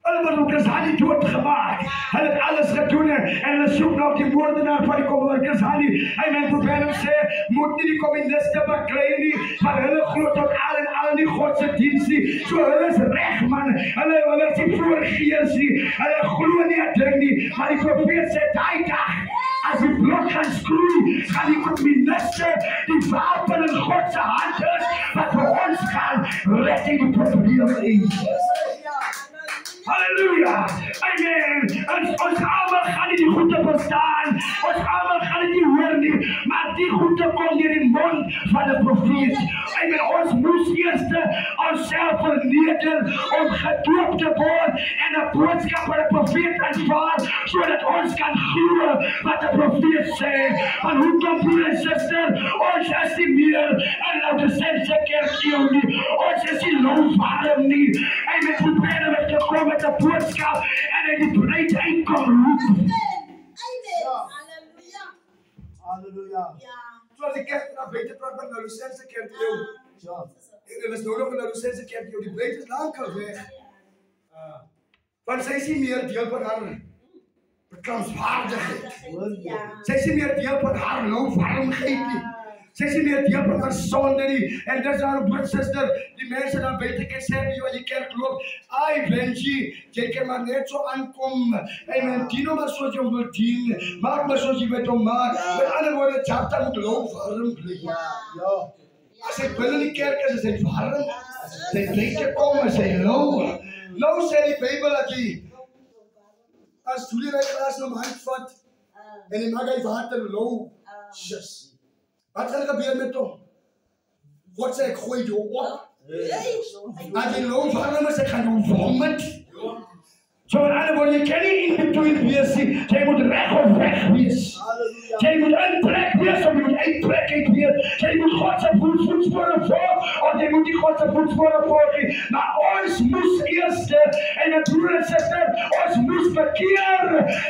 Hulle word ook Kazani doodgemaak. Hulle het alles gedoen en hulle soek nog die moordenaar van die Kazani. Hy men probeer hem sê, moet nie die communiste baklei nie, maar hulle glo tot al die Godse dienst nie. So hulle is reg man, hulle is die voorgeers nie, hulle glo nie het ding nie, maar die profeet sê, die dag, as die blok gaan skroei, gaan die communiste, die wapen in Godse hand is, wat vir ons gaan, red die probleem in. Halleluja, amen. Ons allemaal gaan nie die goede verstaan, ons allemaal gaan nie hoor nie, maar die goede kom deur die mond van die profeet. Amen, ons moes eerst onsself verneder om gedoop te word en die boodskap van die profeet aanvaar, sodat ons kan glo wat die profeet sê. Maar hoe kom broer en sister, ons is nie meer in Laodicense kerk nie, ons is nie loofwarm nie. Amen, probeer met te kom met die boodskap en in die breed uitkom roep. Halleluja. Halleluja. So as die kerk na buite praat met Laodicense kerk jou. En dit is nou nog in Laodicense kerk jou, die breed is lang al weg. Want sy is nie meer deel van haar beklamswaardigheid. Sy is nie meer deel van haar loofwarmheid nie. Sy is nie meer deel van haar sonde nie. En dis haar broer, suster, die mense daar buite kan sê jy wat jy kerk loop, ai Benji, jy kan maar net so aankom. Amen. Dien hom maar soos jy hom wil dien. Maak maar soos jy met hom maak. Met ander woorde, chapter moet loop warm bly. Ja. As hy binne die kerk is hy warm. Sy drinke kom en sy lou. Nou sê die Bybel dat jy as Julie my glas om hand vat en hy maak hy water lou. Shush. Wat gaan gebeur met hom? God sê ek gooi jou op. As jy lou warm is, ek gaan jou vomit. So in ander woorde, jy kan nie in between wees nie. Jy moet reg of weg wees. Jy moet intrek wees of jy moet uittrek wees. Jy moet God se voetspore volg of jy moet nie God se voetspore volg nie. Maar ons moes eers, en my broer en suster, ons moes bekeer.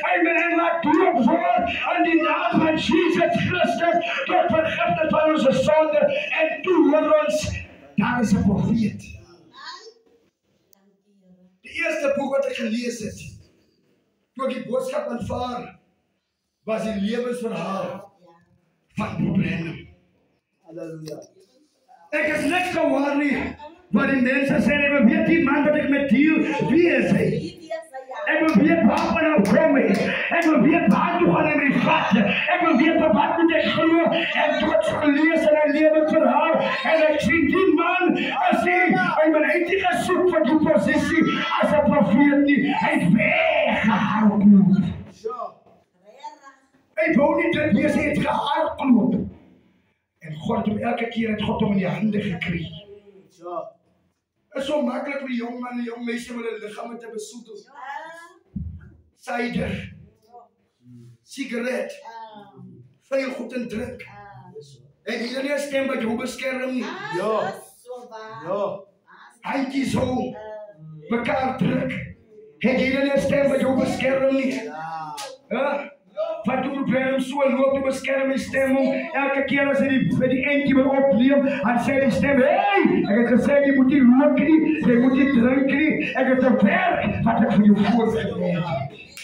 Amen. En laat doop word in die naam van Jesus Christus tot vergifnis van onze sonde. En toe hoor ons, daar is 'n profeet. Die eerste boek wat ek gelees het, toe ek die boodskap aanvaar, was die lewensverhaal van Bob Branham. Halleluja. Ek is niks gewaar nie, wat die mense sê, ek wil weet die man wat ek met deel, wie is hy? Ek wil weet waarvan hy kom hy. Ek wil weet waar toe gaan hy my vat. Ek wil weet wat moet ek glo. En tot gelees in hy lewensverhaal. En ek sien die man, as hy my het nie gesoek vir die posisie as 'n profeet nie. Hy het weggehardloop. Hy wou nie dit wees, hy het gehardloop. En God het hom elke keer in die hande gekry. Het is so makkelijk voor die jong man en die jong meisje met hun lichaam te besoedelen. Cider, sigaret, veel goed en drink. En hier nie 'n stem wat jou beskerm nie. Ja. Handjie zo, mekaar druk. Het hier nie 'n stem wat jou beskerm nie. Wat doen Branham so loop te beskerm my stem om elke keer as hy die eentjie wil opneem, dan sê die stem, hey, ek het gesê jy moet nie rook nie, jy moet nie drink nie, ek het 'n werk wat ek vir jou voorgelê het.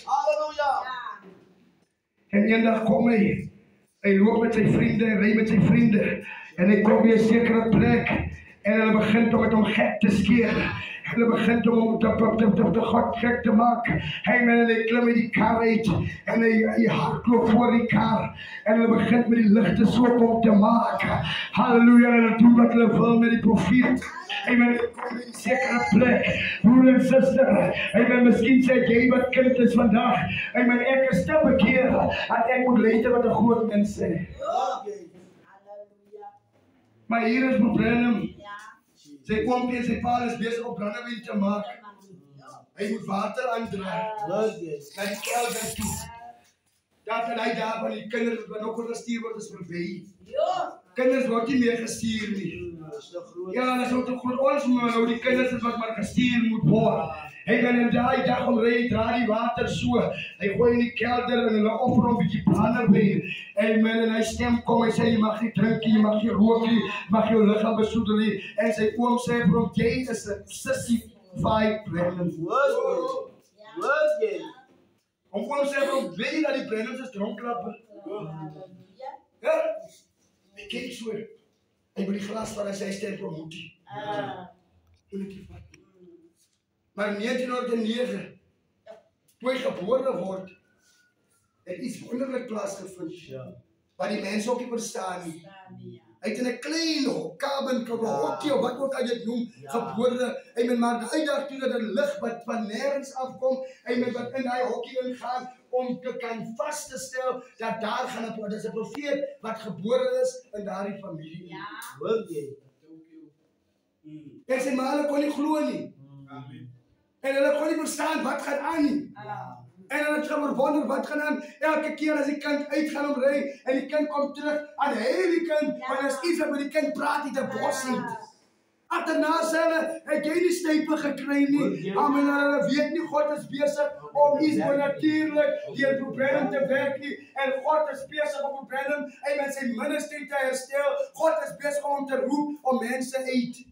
Halleluja. En eendag kom hy loop met sy vriende, hy ry met sy vriende, en hy kom by 'n sekere plek, en hulle begin om met hom gek te skeer. Hulle begin om te God gek te maak. Hy men hy klim met die kar uit en hy hardloop voor die kar en hulle begin met die ligte so op te maak. Halleluja, en hulle doen wat hulle wil met die profeet. Hy men hy kom by die sekere plek. Broer en suster, hy men miskien sê jy wat kind is vandag. Hy men ek is te bekeer en ek moet luister wat 'n groot mens sê. Maar hier is Bob Branham. Sy oompie en sy pa is besig om brandewyn te maak. Hy moet water aandra na die kelder toe. Dat hy daar van die kinders wat nog gestuur word is verby. Kinders word nie meer gestuur nie. Ja, dat is ook te groot. Ons moet nou die kinders is wat maar gestuur moet word. Hy kan in daai dag om ry, dra die water so. Hy gooi in die kelder en hulle offer hom 'n bietjie brandewyn. En hy stem kom, hy sê jy mag nie drink nie, jy mag nie rook nie, mag jou liggaam besoedel nie. En sy oom sê vir hom, jy is 'n sissy vibe Branham. Oom sê vir hom, weet jy dat die Branhams is dronklappe? Ja? Hy kyk so. Hy wil die glas van sy stem promoot. Maar in 1909, toe hy gebore word, het iets wonderlik plaasgevind. Wat die mense ook nie verstaan nie. Hy het in 'n klein cabin, hokkie of wat ook al jy dit noem, gebore. Hy met maar daai dag toe dat 'n lig wat van nêrens afkom, hy met wat in daai hokkie ingaan om te kan vas te stel dat daar gaan 'n dis 'n profeet wat gebore is in daardie familie. En sy ma kon nie glo nie. En hulle kon nie verstaan wat gaan aan nie. En hulle het gewonder wat gaan aan. Elke keer as die kind uitgaan om ry en die kind kom terug, aan die kind, want as iets wat met die kind praat, het 'n bossind. Agterna sê hulle, het jy nie stype gekry nie. Amen, hulle weet nie God is besig om iets bonatuurlik deur Bob Branham te werk nie. En God is besig om Bob Branham en met sy ministerie te herstel. God is besig om te roep om mense uit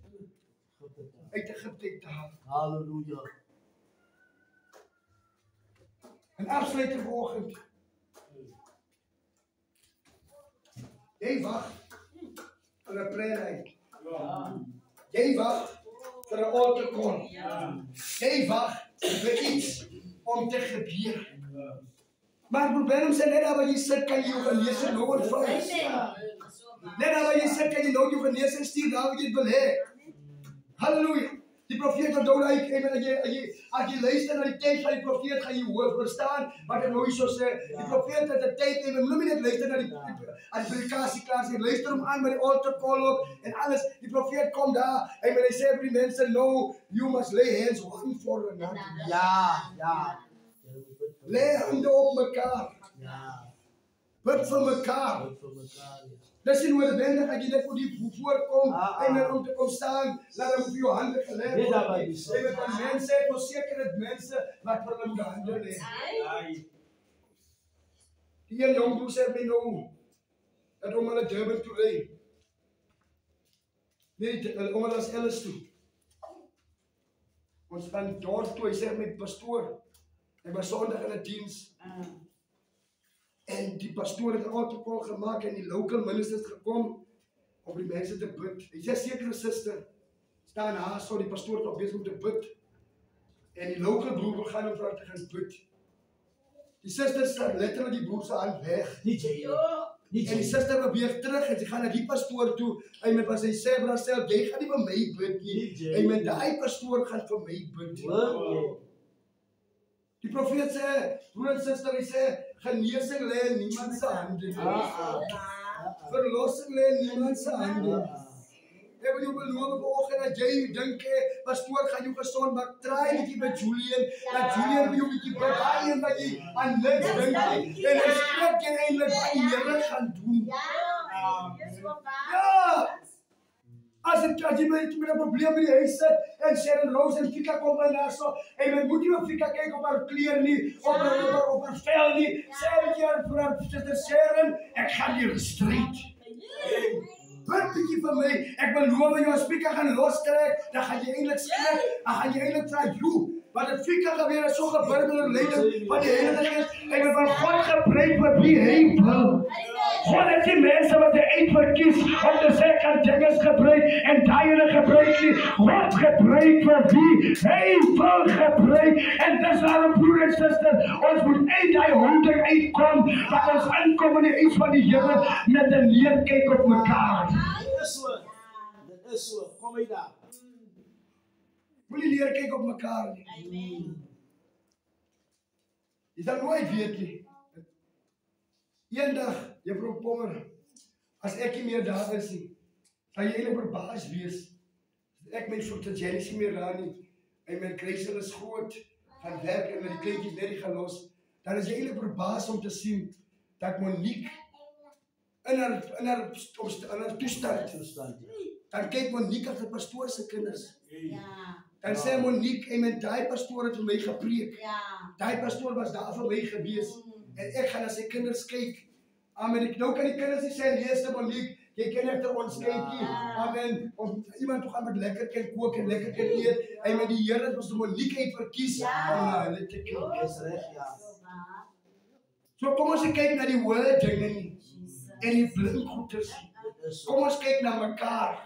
Egipte te haal. Halleluja. En afsluiter vanoggend. Jy wag vir 'n prayer night. Jy wag vir 'n altar call. Jy wag vir iets om te gebeur. Maar probeer om sê net daar waar jy sit kan jy jou genesing nou ontvang. Net daar waar jy sit kan jy nou jou genesing stuur daar waar jy dit wil hê. Halleluja. Die profeet onthou as jy luister na die teks van die profeet gaan jy hoor verstaan wat ek nou hierso sê. Die profeet het 'n tyd en moet nie net luister na die as die predikasie klaar is, luister hom aan by die altar call ook en alles. Die profeet kom daar en hy sê vir die mense no, you must lay hands one for another. Ja. Lê hande op mekaar. Bid vir mekaar. Dis nie noodwendig dat jy net voor die voorkom en dan om te kom staan, laat hom op jou hande gelê word. Jy weet van mense, ek verseker dit mense wat vir hulle moet hande lê. Die een jong broer sê my nou, dat om hulle Durban toe ry. Nee, om hulle as Ellis toe. Ons gaan daar toe, hy sê met pastoor, ek was Sondag in 'n diens. En die pastoor het 'n altar call gemaak en die local ministers gekom om die mense te bid. Hy sê sekere suster staan daar so die pastoor het op besig om te bid. En die local broer wil gaan om vir haar te gaan bid. Die suster staan letterlik die broer se hand weg. En die suster beweeg terug en sy gaan na die pastoor toe. Hy met wat sy sê vir haarself, jy gaan nie vir my bid nie. Hy met daai pastoor gaan vir my bid. Die profeet sê, broer en suster, hy sê, genesing lê in niemand se hande. Verlossing lê in niemand se hande. Ek wil jou beloof vanoggend dat jy dink, pastoor gaan jou gesond maak. Try bietjie by Julian, dat Julian vir jou bietjie bewaai en dat jy aan niks dink nie. En hy skrik jy eintlik wat die Here gaan doen. Ja! As jy met 'n probleem by die huis sit en Sharon Rose en Fika kom by daarso en jy moet nie op Fika kyk op haar kleur nie, op haar vel nie. Sê jy vir haar sister Sharon, ek gaan jou stryd. Bid bietjie vir my. Ek beloof jou as Fika gaan lostrek, dan gaan jy eintlik skrik. Dan gaan jy eintlik vra, "Joe, wat het Fika gebeur het so geburger leiding van die Heilige Gees en van God gebruik vir wie hy wil." God het die mense wat hy uitverkies om te sê kan dinges gebruik en daai gebruik nie. God gebruik vir wie hy wil gebruik. En dis waarom broer en suster, ons moet uit die houding uitkom dat ons inkom in die huis van die Here met 'n neerkyk op mekaar. Dit is so. Kom uit daar. Moenie neerkyk op mekaar nie. Jy sal nooit weet nie. Eendag, Juffrou Pommer, as ek nie meer daar is nie, sal jy eintlik verbaas wees. Ek my voete Janice nie meer daar nie. En my kruisel is groot, gaan werk en met die kleintjies net die gelos. Dan is jy eintlik verbaas om te sien dat Monique in haar toestand. Dan kyk Monique as 'n pastoor se kinders. Dan sê Monique, en daai pastoor het vir my gepreek. Daai pastoor was daar vir my gewees. En ek gaan na sy kinders kyk. Amen. Nou kan die kinders nie sê, "Lees Monique, jy ken egter ons kykie." Amen. Om iemand toe gaan met lekker kan kook en lekker kan eet. En met die Here het ons Monique uitverkies om na hulle te kyk. Dis reg, ja. So kom ons kyk na die word dinge nie. En die blink goeders. Kom ons kyk na mekaar.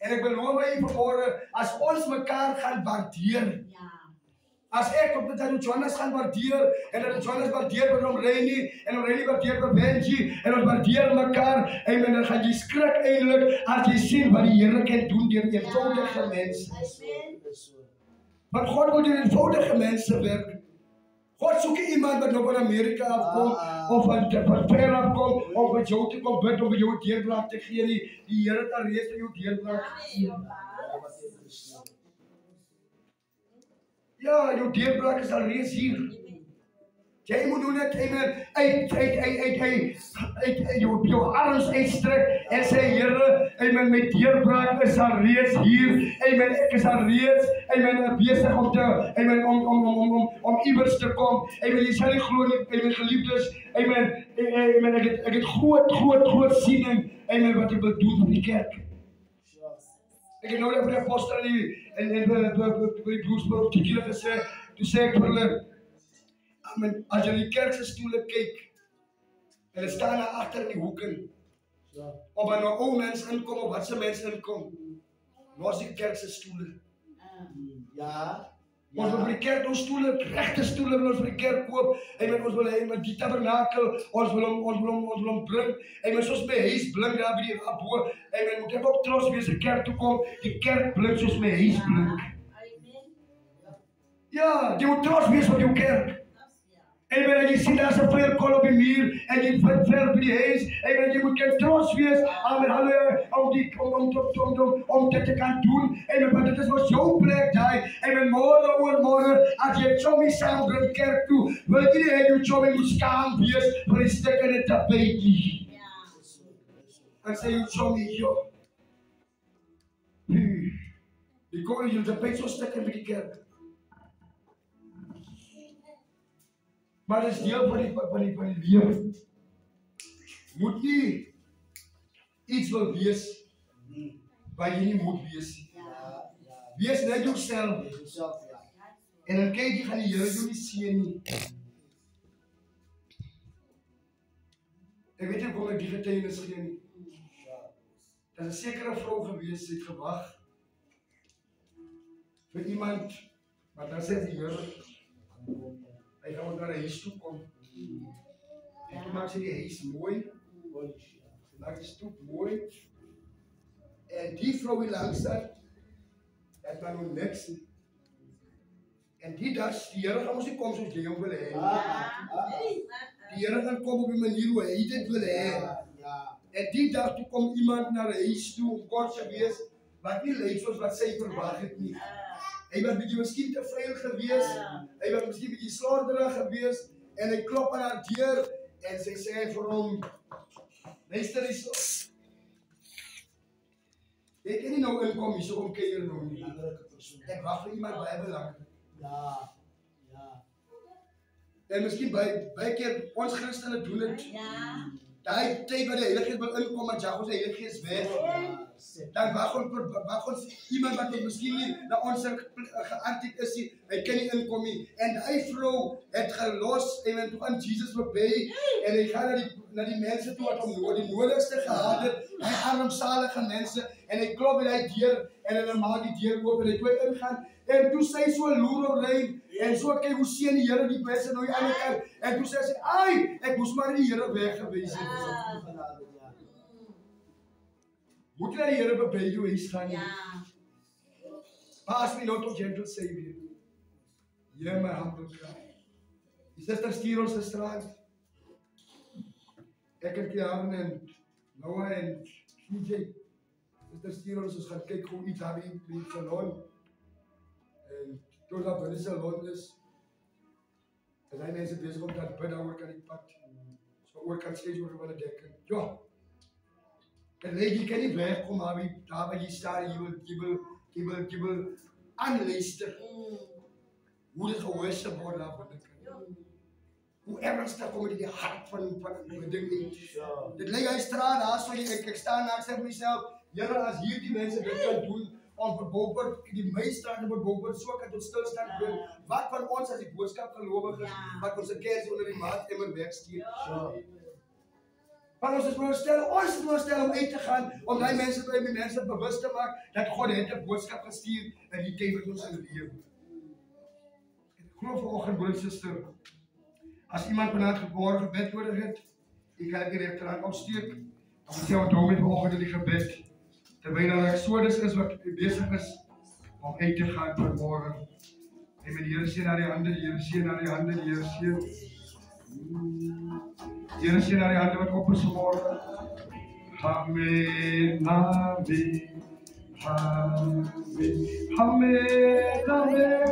En ek beloof jy vanmôre, as ons mekaar gaan waardeer. As ek op dat Jonas gaan waardeer en dat Jonas waardeer vir hom Reni en hom Reni waardeer vir Benji en ons waardeer mekaar en dan gaan jy skrik eintlik as jy sien wat die Here kan doen deur eenvoudige mense. Want God wil deur eenvoudige mense werk. God soek iemand wat nou van Amerika afkom of van ver afkom om met jou te kom bid om jou deurbraak te gee nie. Die Here het alreeds vir jou deurbraak gegee. Ja, jou deurbraak is alreeds hier. Jy moet nou net uit jou arms uitstrek en sê, Here, amen, my deurbraak is alreeds hier. Amen, ek is alreeds, amen, besig om te, amen, om iewers te kom. Amen, jy sal nie glo nie, amen, geliefdes. Amen, ek het groot siening, amen, wat ek wil doen vir die kerk. Ek het nou net vir die apostel en vir die broers op die kiele gesê, toe sê ek vir hulle, amen, as jy die kerk se stoele kyk, en hulle staan daar agter in die hoeken, Of er nou ou mense inkom of wat se mense inkom. Los die kerk se stoele. Ja. Ons wil vir die kerk nou stoele, regte stoele wil ons vir die kerk koop. En ons wil hê met die tabernakel, ons wil hom bring. En soos my huis blink daar by die abo. En moet ek op trots wees die kerk toe kom. Die kerk blink soos my huis blink. Ja, jy moet trots wees op jou kerk. En jy sien daar's 'n vuurkol op die muur en jy ver by die huis. En jy moet trots wees aan hulle om dit te kan doen. En dit is wat jou plek daai. En môre oor môre as jy Tommy saam bring kerk toe, wil jy hê jy Tommy moet skaam wees vir die stukkende tapetjie. En sê jy Tommy hier. Die kom jy tapet so stukken by die kerk. Maar dit is deel van die lewe. Moet jy iets wil wees waar jy nie moet wees nie. Wees net jouself. En dan kyk jy gaan die Here jou nie sien nie. Ek weet nie hoe ek die getuienis gee nie. Daar is 'n sekere vrou gewees, het gewag vir iemand, maar dan sê die Here hy gaan naar 'n huis toe kom. En toe maak sy die huis mooi. Sy maak die stoep mooi. En die vrou hier langs het maar nog niks nie. En die dag, die Here gaan ons nie kom soos jy hom wil hê. Die Here gaan kom op die manier hoe hy dit wil hê. En die dag toe kom iemand na 'n huis toe om kort te wees, wat nie lyk soos wat sy verwag het nie. Hy was bietjie miskien te vuil gewees. Hy was miskien bietjie slorderig gewees en hy klop aan haar deur en sy sê vir hom: "Luister hierso. Jy kan nie nou inkom hier so om kuier nou nie. Ek wag vir iemand baie belangrik." En miskien baie keer ons Christene doen dit. Daai tyd wat die Heilige Gees wil inkom en jag ons die Heilige Gees weg. Dan wag ons iemand wat miskien nie na ons geantwoord is nie, hy kan nie inkom nie. En hy vrou het gelos en toe aan Jesus verby en hy gaan na die mense toe wat hom die nodigste gehad het, hy armsalige mense en hy klop by die deur en hulle maak die deur oop en hy toe ingaan en toe sy so loer ry en so kyk hoe seën die Here die mense nou aan die kant en toe sê sy: "Ai, ek moes maar die Here weggewys het." Moet jy na die Here by jou huis gaan nie? Pass me not, O gentle Savior. Hear my humble cry. Die suster stuur ons 'n straat. Ek en Kian en Noah en CJ. Suster stuur ons gaan kyk hoe iets daar in die salon. En toe dat binne die salon is hy mense besig om te bid oor kan die pad. So oor kan skei oor hulle dek. Ja. En jy kan nie wegkom daar waar jy staan, jy wil aanluister. Hoe dit gehoorsaam word daar binne. Hoe ernstig kom dit in die hart van 'n ding nie. Dit lê hy straat daar so ek staan daar sê vir myself, Here, as hierdie mense dit kan doen om vir Bobbert, die meestraat op Bobbert so kan tot stilstand bring. Wat van ons as die boodskap gelowiges wat ons 'n kers onder die maat immer wegsteek. Maar ons moet stel om uit te gaan, om die mense bewus te maak, dat God het 'n boodskap gestuur in die tyd wat ons in lewe. Ek glo vanoggend, broer en suster, as iemand vanaand gebore gebed nodig het, jy kan die regterhand opsteek, dan moet jy onthou met vanoggend in die gebed, terwyl Exodus is wat besig is om uit te gaan vir môre. En met die Here seën na die hande, die Here seën na die hande, die Here seën. Die Here seën na die hande wat op is môre. Amen, amen, amen, amen, amen,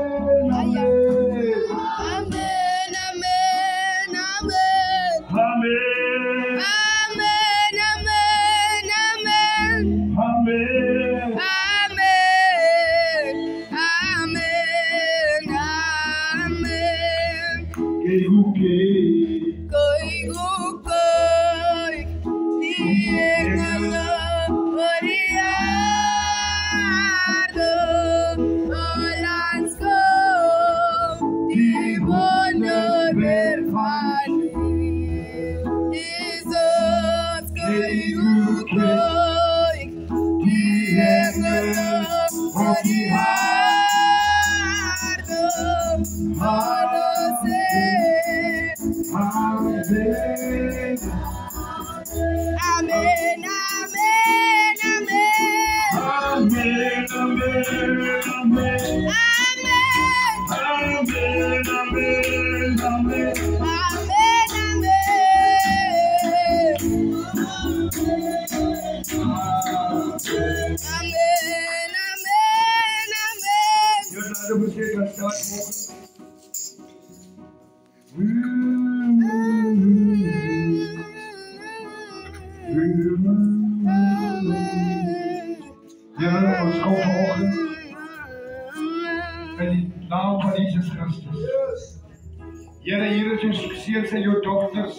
amen. Jesus, Seens en jou dochters.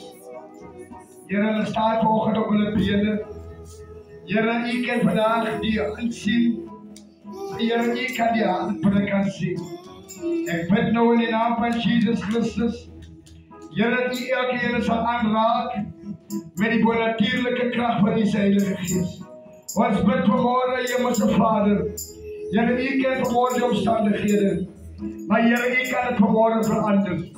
Here, hulle staan vanoggend op hulle bene. Here, U kan vandaag die aansien. Here, U kan die handprik kan sien. Ek bid nou in die naam van Jesus Christus. Here, dat U elkeen sal aanraak met die bonatuurlike krag van die Heilige Gees. Ons bid vanmorgen, Hemelse Vader. Here, U ken vanmorgen die omstandighede. Maar Here, U kan het vanmorgen verander.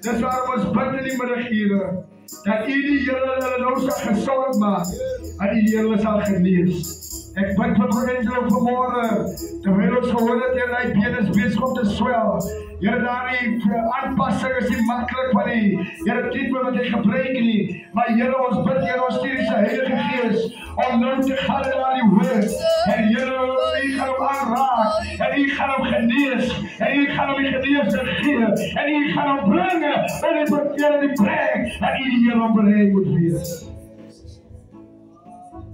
Dis waarom ons bid in die middag, Here, dat U die Here hulle nou sal gesond maak, en U die Here sal genees. Ek bid vir vrienden vanmorgen, terwyl ons gehoor het, Here, die been is bezig om te swel. Here, daar die aanpassing is nie makkelijk van die, Here, treatment wat hy gebruik nie. Maar Here, ons bid, Here, ons stuur die Heilige Gees, om nou te gaan naar die woord. En Here, U gaan hom aanraak, en U gaan hom genees, en U gaan hom die geneesing gee, en U gaan hom brengen, en U moet die plek, en U die Here om bereid moet wees.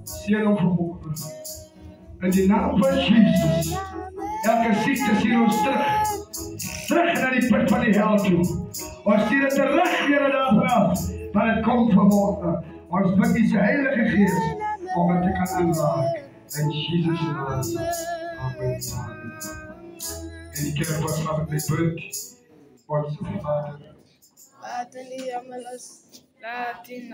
Seën hom vanmorgen. In die naam van Jesus, elke ziekte sien ons terug naar die put van die hel toe. Ons sien het terug, Here, daarvan, maar het komt vanmorgen. Ons bid die Heilige Geest, om het te kan aanraak. In Jesus' naam. Amen. En die kerk was van het bid. Onze Vader. Laat in die hemel is, laat in